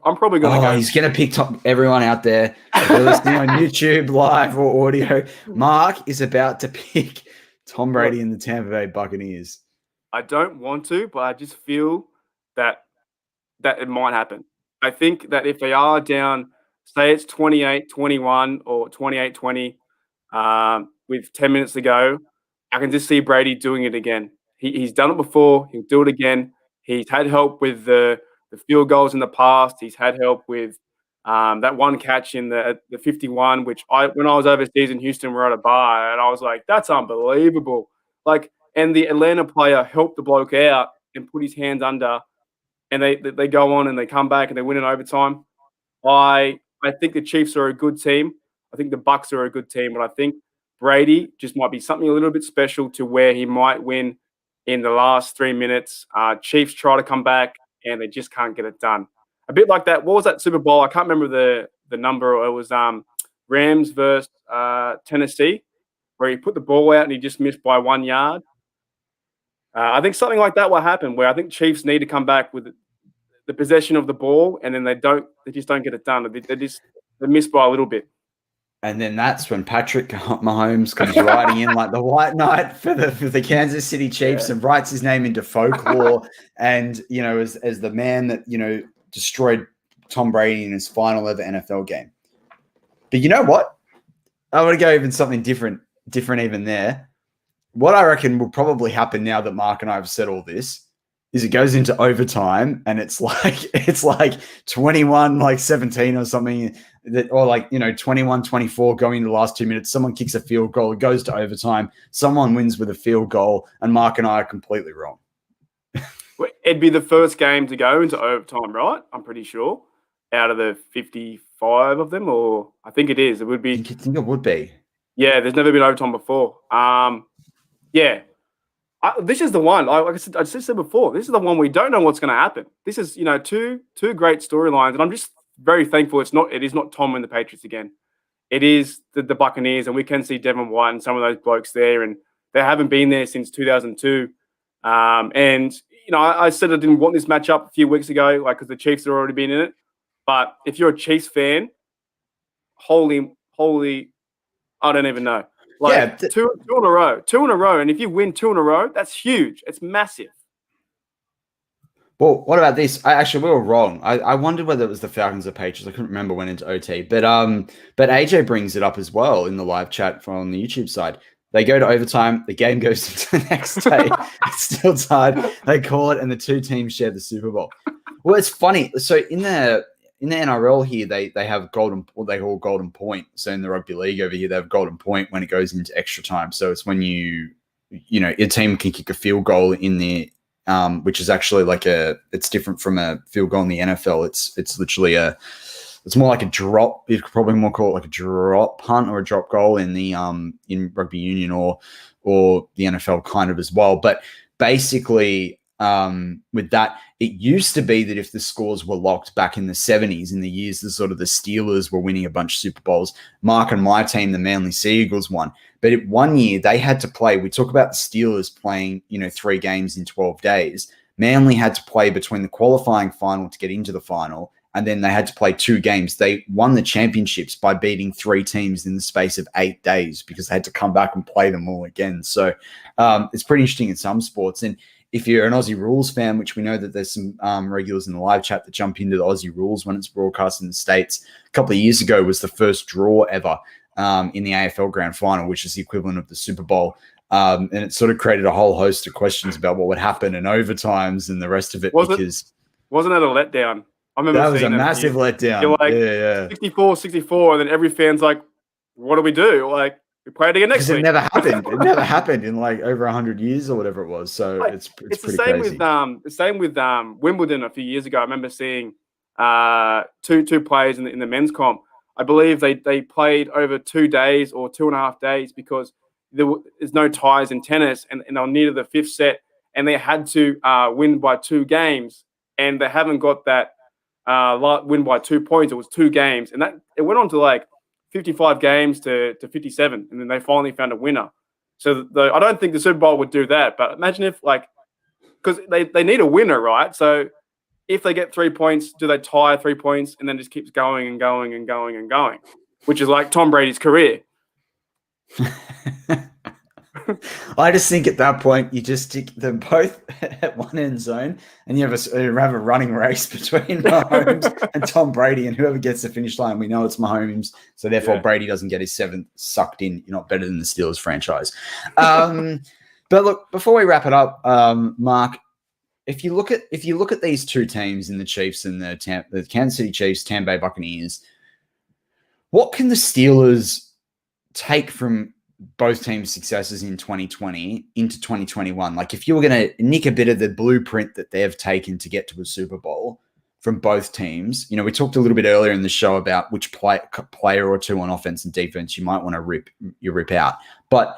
probably going to go. He's going to pick everyone out there. If you're listening on YouTube, live or audio, Mark is about to pick Tom Brady and the Tampa Bay Buccaneers. I don't want to, but I just feel that it might happen. I think that if they are down, say it's 28-21 or 28-20 with 10 minutes to go, I can just see Brady doing it again. He's done it before. He'll do it again. He's had help with the field goals in the past. He's had help with that one catch in the 51, which when I was overseas in Houston, we were at a bar, and I was like, that's unbelievable. Like, and the Atlanta player helped the bloke out and put his hands under, and they go on and they come back and they win in overtime. I think the Chiefs are a good team. I think the Bucs are a good team, but I think Brady just might be something a little bit special to where he might win in the last 3 minutes. Chiefs try to come back and they just can't get it done. A bit like that. What was that Super Bowl? I can't remember the number. It was Rams versus Tennessee, where he put the ball out and he just missed by 1 yard. I think something like that will happen, where I think Chiefs need to come back with the possession of the ball, and then they just don't get it done. They miss by a little bit. And then that's when Patrick Mahomes comes riding in like the white knight for the Kansas City Chiefs and writes his name into folklore. And, as the man that, destroyed Tom Brady in his final ever NFL game. But you know what? I want to go even something different even there. What I reckon will probably happen now that Mark and I have said all this is it goes into overtime and it's like 21-17 or something, or 21-24 going into the last 2 minutes. Someone kicks a field goal, it goes to overtime, someone wins with a field goal, and Mark and I are completely wrong. It'd be the first game to go into overtime, right? I'm pretty sure, out of the 55 of them, or I think it is. It would be. I think it would be. Yeah, there's never been overtime before. Yeah. This is the one. Like I said before, this is the one we don't know what's going to happen. This is, two great storylines, and I'm just very thankful it is not Tom and the Patriots again. It is the Buccaneers, and we can see Devin White and some of those blokes there, and they haven't been there since 2002. And I said I didn't want this matchup a few weeks ago, because the Chiefs have already been in it. But if you're a Chiefs fan, holy, I don't even know. Two in a row. And if you win 2 in a row, that's huge. It's massive. Well, what about this? We were wrong. I wondered whether it was the Falcons or Patriots. I couldn't remember when into OT. But AJ brings it up as well in the live chat from the YouTube side. They go to overtime. The game goes into the next day. It's still tied. They call it, and the two teams share the Super Bowl. Well, it's funny. So in the NRL here, they have what they call golden point. So in the rugby league over here, they have golden point when it goes into extra time. So it's when your team can kick a field goal in there, which is actually it's different from a field goal in the NFL. It's literally it's more like a drop. You could probably more call it like a drop punt or a drop goal in the in rugby union or the NFL kind of as well. But basically, with that, it used to be that if the scores were locked back in the 70s, in the years the Steelers were winning a bunch of Super Bowls, Mark and my team, the Manly Sea Eagles, won. But 1 year they had to play. We talk about the Steelers playing 3 games in 12 days. Manly had to play between the qualifying final to get into the final and then they had to play 2 games. They won the championships by beating 3 teams in the space of 8 days because they had to come back and play them all again. So it's pretty interesting in some sports. And if you're an Aussie rules fan, which we know that there's some regulars in the live chat that jump into the Aussie rules when it's broadcast in the States, a couple of years ago was the first draw ever in the AFL Grand Final, which is the equivalent of the Super Bowl. And it sort of created a whole host of questions about what would happen in overtimes and the rest of it. Wasn't it a letdown? I remember that was a massive letdown. You're like 64, and then every fan's like, what do we do? Like, we play it again next week. It never happened. It never happened in like over 100 years or whatever it was. So like, it's pretty the same crazy. The same with Wimbledon a few years ago. I remember seeing two players in the men's comp. I believe they played over 2 days or 2.5 days because there's no ties in tennis, and they were near the 5th set, and they had to win by 2 games, and they haven't got that win by 2 points. It was 2 games, and that it went on to like 55 games to 57, and then they finally found a winner. So I don't think the Super Bowl would do that, but imagine if because they need a winner, right? So if they get 3 points, do they tie 3 points and then just keeps going and going and going and going, which is like Tom Brady's career. I just think at that point you just stick them both at one end zone, and you have a running race between Mahomes and Tom Brady, and whoever gets the finish line, we know it's Mahomes, so therefore Brady doesn't get his 7th sucked in. You're not better than the Steelers franchise. But look, before we wrap it up, Mark, if you look at these 2 teams in the Chiefs and the Kansas City Chiefs, Tampa Bay Buccaneers, what can the Steelers take from both teams' successes in 2020 into 2021? Like, if you were going to nick a bit of the blueprint that they've taken to get to a Super Bowl from both teams, we talked a little bit earlier in the show about which player or 2 on offense and defense you might want to rip out. But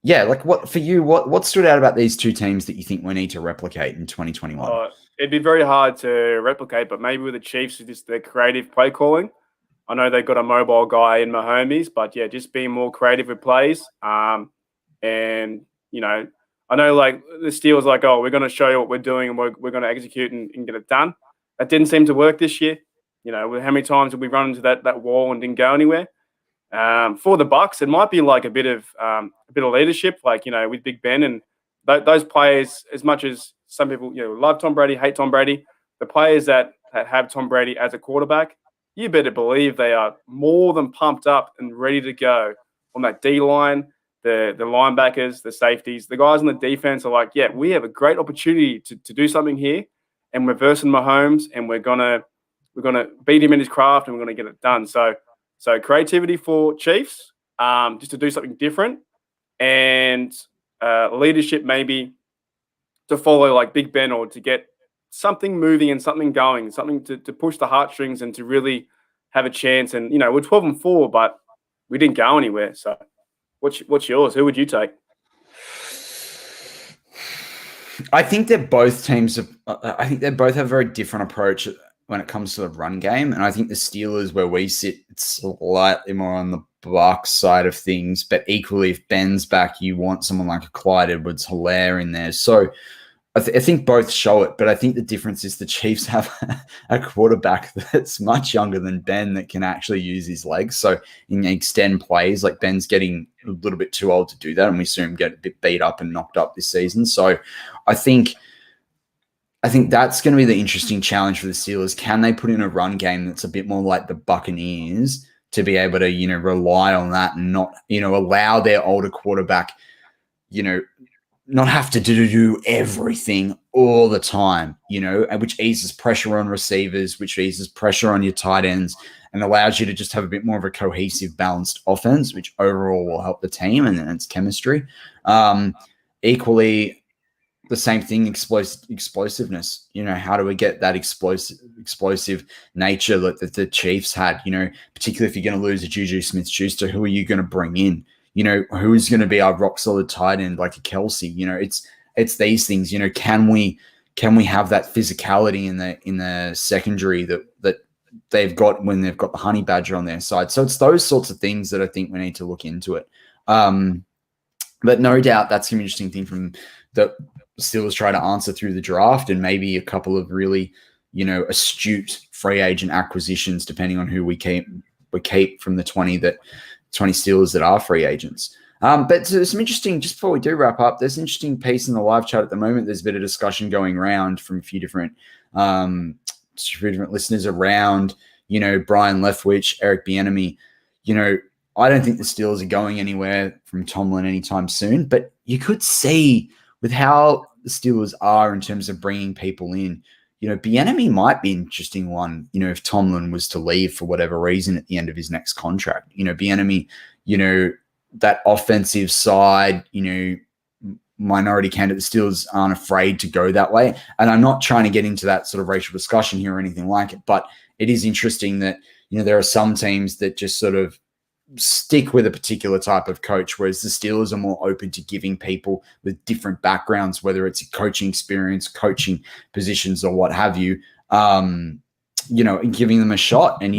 yeah, like what stood out about these 2 teams that you think we need to replicate in 2021? It'd be very hard to replicate, but maybe with the Chiefs, just their creative play calling. I know they've got a mobile guy in Mahomes, but yeah, just being more creative with plays. And, I know like the Steelers like, oh, we're going to show you what we're doing and we're going to execute and get it done. That didn't seem to work this year. How many times did we run into that wall and didn't go anywhere? For the Bucs, it might be like a bit of leadership, like, with Big Ben and those players, as much as some people, love Tom Brady, hate Tom Brady, the players that have Tom Brady as a quarterback, you better believe they are more than pumped up and ready to go on that D-line, the linebackers, the safeties. The guys on the defense are like, yeah, we have a great opportunity to do something here, and we're versing Mahomes, and we're gonna beat him in his craft, and we're gonna get it done. So creativity for Chiefs, just to do something different, and leadership maybe to follow like Big Ben, or to get something moving and something going, something to push the heartstrings and to really have a chance. And, we're 12-4, but we didn't go anywhere. So what's yours? Who would you take? I think they're both teams. I think they both have a very different approach when it comes to the run game. And I think the Steelers, where we sit, it's slightly more on the Bucs side of things. But equally, if Ben's back, you want someone like a Clyde Edwards-Helaire in there. So I think both show it, but I think the difference is the Chiefs have a quarterback that's much younger than Ben that can actually use his legs. So in extend plays, like Ben's getting a little bit too old to do that, and we saw him get a bit beat up and knocked up this season. So I think that's going to be the interesting challenge for the Steelers. Can they put in a run game that's a bit more like the Buccaneers to be able to, rely on that and not, allow their older quarterback, not have to do everything all the time, which eases pressure on receivers, which eases pressure on your tight ends, and allows you to just have a bit more of a cohesive, balanced offense, which overall will help the team and its chemistry. Equally, the same thing, explosiveness. How do we get that explosive nature that the Chiefs had? Particularly if you're going to lose a Juju Smith-Schuster, who are you going to bring in? Who's going to be our rock solid tight end like a Kelsey? It's these things. Can we have that physicality in the secondary that they've got when they've got the Honey Badger on their side? So it's those sorts of things that I think we need to look into it. But no doubt that's an interesting thing from the Steelers try to answer through the draft, and maybe a couple of really astute free agent acquisitions, depending on who we keep from the 20 Steelers that are free agents. But there's some interesting, just before we do wrap up, there's an interesting piece in the live chat at the moment. There's a bit of discussion going around from a few different listeners around, Brian Leftwich, Eric Bieniemy. I don't think the Steelers are going anywhere from Tomlin anytime soon, but you could see with how the Steelers are in terms of bringing people in, Bieniemy might be an interesting one, if Tomlin was to leave for whatever reason at the end of his next contract. Bieniemy, that offensive side, minority candidate, the Steelers aren't afraid to go that way. And I'm not trying to get into that sort of racial discussion here or anything like it, but it is interesting that, there are some teams that just sort of stick with a particular type of coach, whereas the Steelers are more open to giving people with different backgrounds, whether it's a coaching experience, coaching positions, or what have you, giving them a shot. And,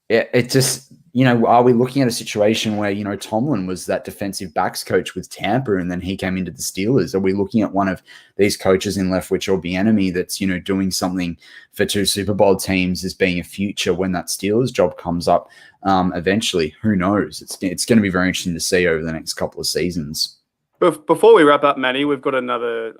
it just, are we looking at a situation where, Tomlin was that defensive backs coach with Tampa and then he came into the Steelers? Are we looking at one of these coaches in Leftwich or Bieniemy that's, doing something for 2 Super Bowl teams as being a future when that Steelers job comes up eventually? Who knows? It's going to be very interesting to see over the next couple of seasons. Before we wrap up, Matty, we've got another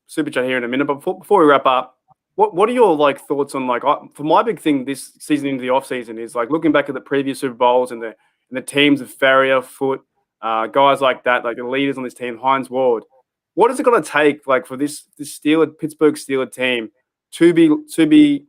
super chat here in a minute. But before we wrap up, what are your thoughts on for my big thing this season into the offseason is looking back at the previous Super Bowls and the teams of Farrier, Foote, guys like that, the leaders on this team, Hines Ward. What is it going to take for this Pittsburgh Steelers team to be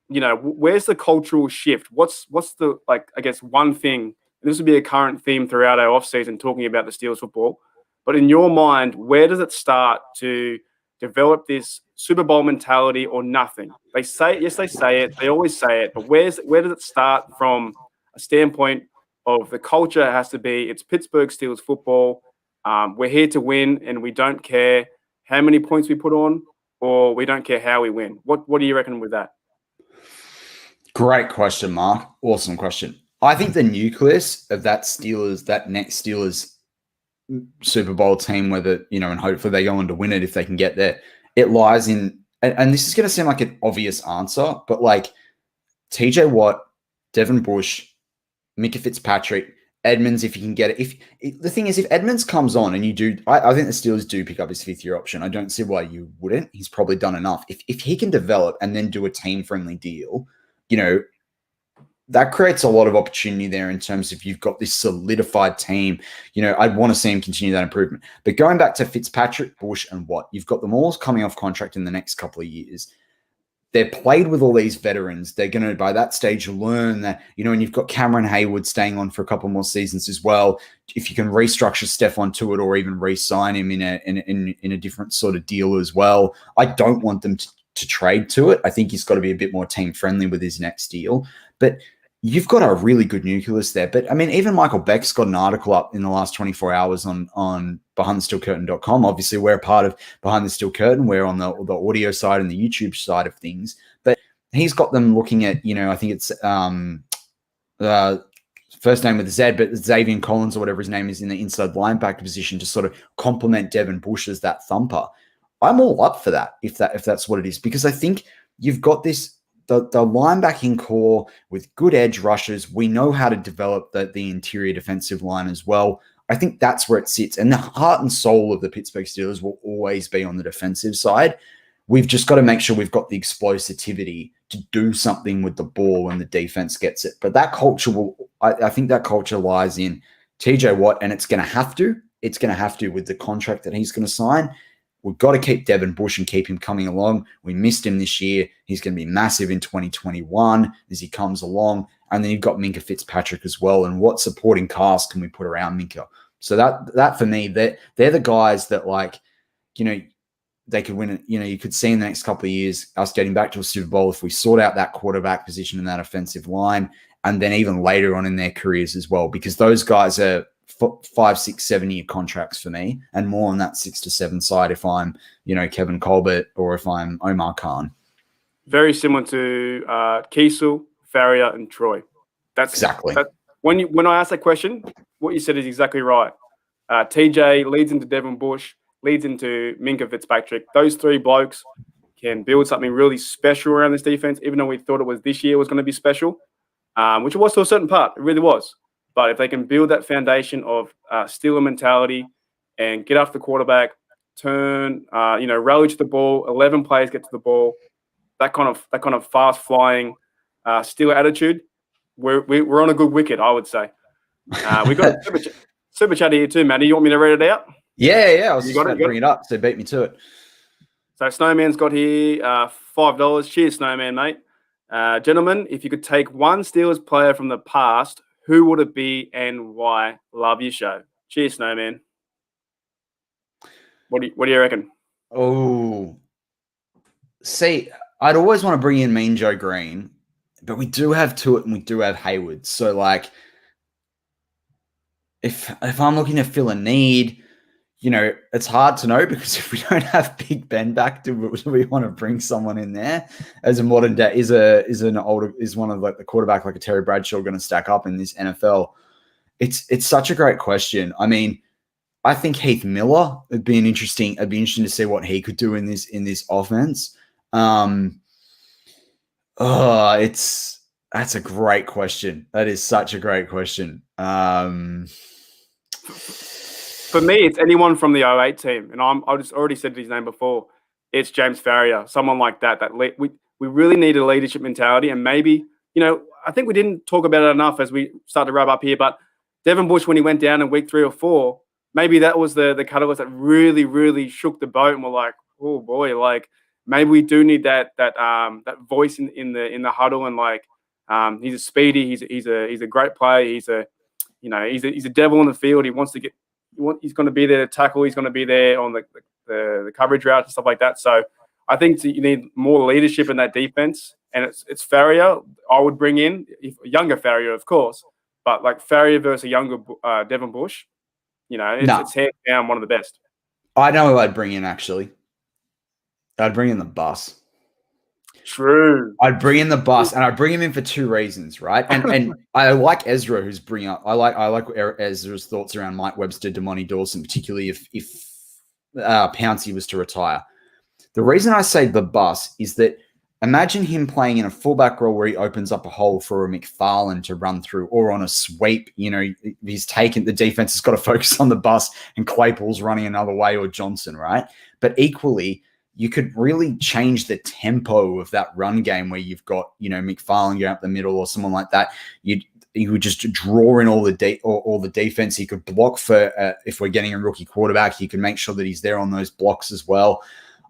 where's the cultural shift? What's the I guess one thing, and this would be a current theme throughout our offseason talking about the Steelers football, but in your mind, where does it start to develop this Super Bowl mentality or nothing? They say it, they always say it, but where does it start from a standpoint of the culture has to be, it's Pittsburgh Steelers football. We're here to win and we don't care how many points we put on or we don't care how we win. What do you reckon with that? Great question, Mark. Awesome question. I think the nucleus of that next Steelers Super Bowl team, whether, and hopefully they go on to win it if they can get there, it lies in, and this is going to seem like an obvious answer, but TJ Watt, Devin Bush, Micah Fitzpatrick, Edmonds, if you can get it. The thing is, if Edmonds comes on and you do, I think the Steelers do pick up his 5th-year option. I don't see why you wouldn't. He's probably done enough. If he can develop and then do a team-friendly deal, that creates a lot of opportunity there in terms of you've got this solidified team. I'd want to see him continue that improvement. But going back to Fitzpatrick, Bush, and Watt, you've got them all coming off contract in the next couple of years. They're played with all these veterans. They're going to, by that stage, learn that, and you've got Cameron Hayward staying on for a couple more seasons as well. If you can restructure Stephon Tuitt or even re-sign him in a different sort of deal as well. I don't want them to trade to it. I think he's got to be a bit more team-friendly with his next deal. But you've got a really good nucleus there. But, even Michael Beck's got an article up in the last 24 hours on BehindTheSteelCurtain.com. Obviously, we're a part of Behind the Steel Curtain. We're on the audio side and the YouTube side of things. But he's got them looking at, I think it's first name with a Z, but Xavier Collins or whatever his name is in the inside linebacker position to sort of complement Devin Bush as that thumper. I'm all up for that if that's what it is, because I think you've got this the linebacking core with good edge rushers. We know how to develop the interior defensive line as well. I think that's where it sits. And the heart and soul of the Pittsburgh Steelers will always be on the defensive side. We've just got to make sure we've got the explosivity to do something with the ball when the defense gets it. But that culture I think that culture lies in TJ Watt, and it's going to have to. It's going to have to with the contract that he's going to sign. We've got to keep Devin Bush and keep him coming along. We missed him this year. He's going to be massive in 2021 as he comes along. And then you've got Minkah Fitzpatrick as well. And what supporting cast can we put around Minkah? So that for me, they're the guys that they could win it. You could see in the next couple of years us getting back to a Super Bowl if we sort out that quarterback position and that offensive line, and then even later on in their careers as well, because those guys are 5, 6, 7-year contracts for me, and more on that 6 to 7 side if I'm, Kevin Colbert or if I'm Omar Khan. Very similar to Kiesel, Farrier, and Troy. That's exactly. When I asked that question, what you said is exactly right. TJ leads into Devin Bush, leads into Minkah Fitzpatrick. Those 3 blokes can build something really special around this defense, even though we thought it was this year was going to be special, which it was to a certain part. It really was. But if they can build that foundation of Steeler mentality and get after the quarterback, turn, rally to the ball, 11 players get to the ball, that kind of fast flying Steeler attitude, we're on a good wicket, I would say. We got a super chat here too, Matty. You want me to read it out? Yeah. I was just about to bring it up, so beat me to it. So Snowman's got here $5. Cheers, Snowman, mate. Gentlemen, if you could take one Steelers player from the past, who would it be and why? Love your show. Cheers, Snowman. What do you reckon? Oh, see, I'd always want to bring in Mean Joe Green, but we do have Tuitt and we do have Hayward. So, like, if I'm looking to fill a need, it's hard to know, because if we don't have Big Ben back, do we want to bring someone in there as a modern day? Is one of like the quarterback like a Terry Bradshaw going to stack up in this NFL? It's such a great question. I mean, I think Heath Miller would be interesting. It'd be interesting to see what he could do in this offense. That's a great question. That is such a great question. For me, it's anyone from the 08 team, and I just already said his name before. It's James Farrier, someone like that. We really need a leadership mentality, and maybe I think we didn't talk about it enough as we start to wrap up here. But Devin Bush, when he went down in week 3 or 4, maybe that was the catalyst that really, really shook the boat, and we're like, oh boy, like maybe we do need that voice in the huddle, and like he's a speedy, he's a great player, he's a devil in the field. He wants to get. He's going to be there to tackle. He's going to be there on the coverage route and stuff like that. So I think you need more leadership in that defense. And it's Farrier I would bring in, younger Farrier, of course, but like Farrier versus a younger Devin Bush, it's hands down one of the best. I know who I'd bring in, actually. I'd bring in the bus. True. I'd bring in the bus, and I'd bring him in for 2 reasons, right? And I like Ezra, who's bringing up. I like Ezra's thoughts around Mike Webster, Damoni Dawson, particularly if Pouncey was to retire. The reason I say the bus is that imagine him playing in a fullback role where he opens up a hole for a McFarlane to run through, or on a sweep. He's taken the defense has got to focus on the bus, and Claypool's running another way, or Johnson, right? But equally, you could really change the tempo of that run game where you've got, McFarlane going up the middle or someone like that. You would just draw in all the defense. He could block for if we're getting a rookie quarterback. He can make sure that he's there on those blocks as well.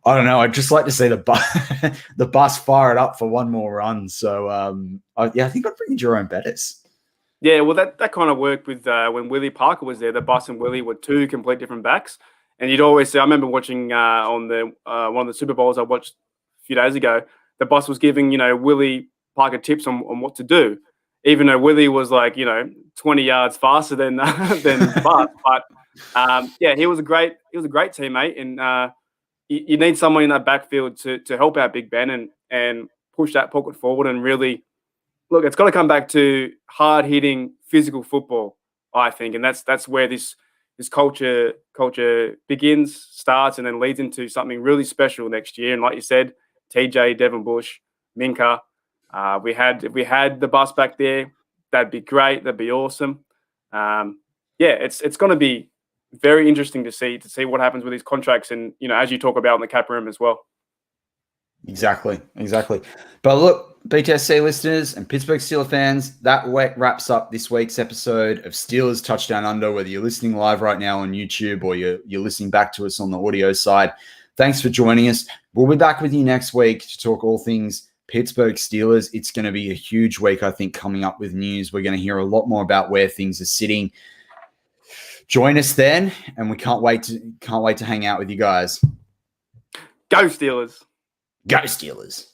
I don't know. I'd just like to see the bus fire it up for one more run. So I think I'd bring in Jerome Bettis. Yeah, well, that kind of worked with when Willie Parker was there. The bus and Willie were 2 complete different backs. And you'd always say, I remember watching on the one of the Super Bowls I watched a few days ago, the boss was giving, Willie Parker tips on what to do, even though Willie was like, 20 yards faster than Bus. But he was a great teammate, and you need someone in that backfield to help out Big Ben and push that pocket forward, and really look. It's got to come back to hard hitting physical football, I think, and that's where this culture begins, starts, and then leads into something really special next year. And like you said, TJ, Devin Bush, Minka, if we had the bus back there, that'd be great. That'd be awesome. It's going to be very interesting to see what happens with these contracts, and as you talk about in the cap room as well. Exactly. But look, BTSC listeners and Pittsburgh Steelers fans, that wraps up this week's episode of Steelers Touchdown Under, whether you're listening live right now on YouTube or you're listening back to us on the audio side. Thanks for joining us. We'll be back with you next week to talk all things Pittsburgh Steelers. It's going to be a huge week, I think, coming up with news. We're going to hear a lot more about where things are sitting. Join us then, and we can't wait to hang out with you guys. Go Steelers. Go Steelers.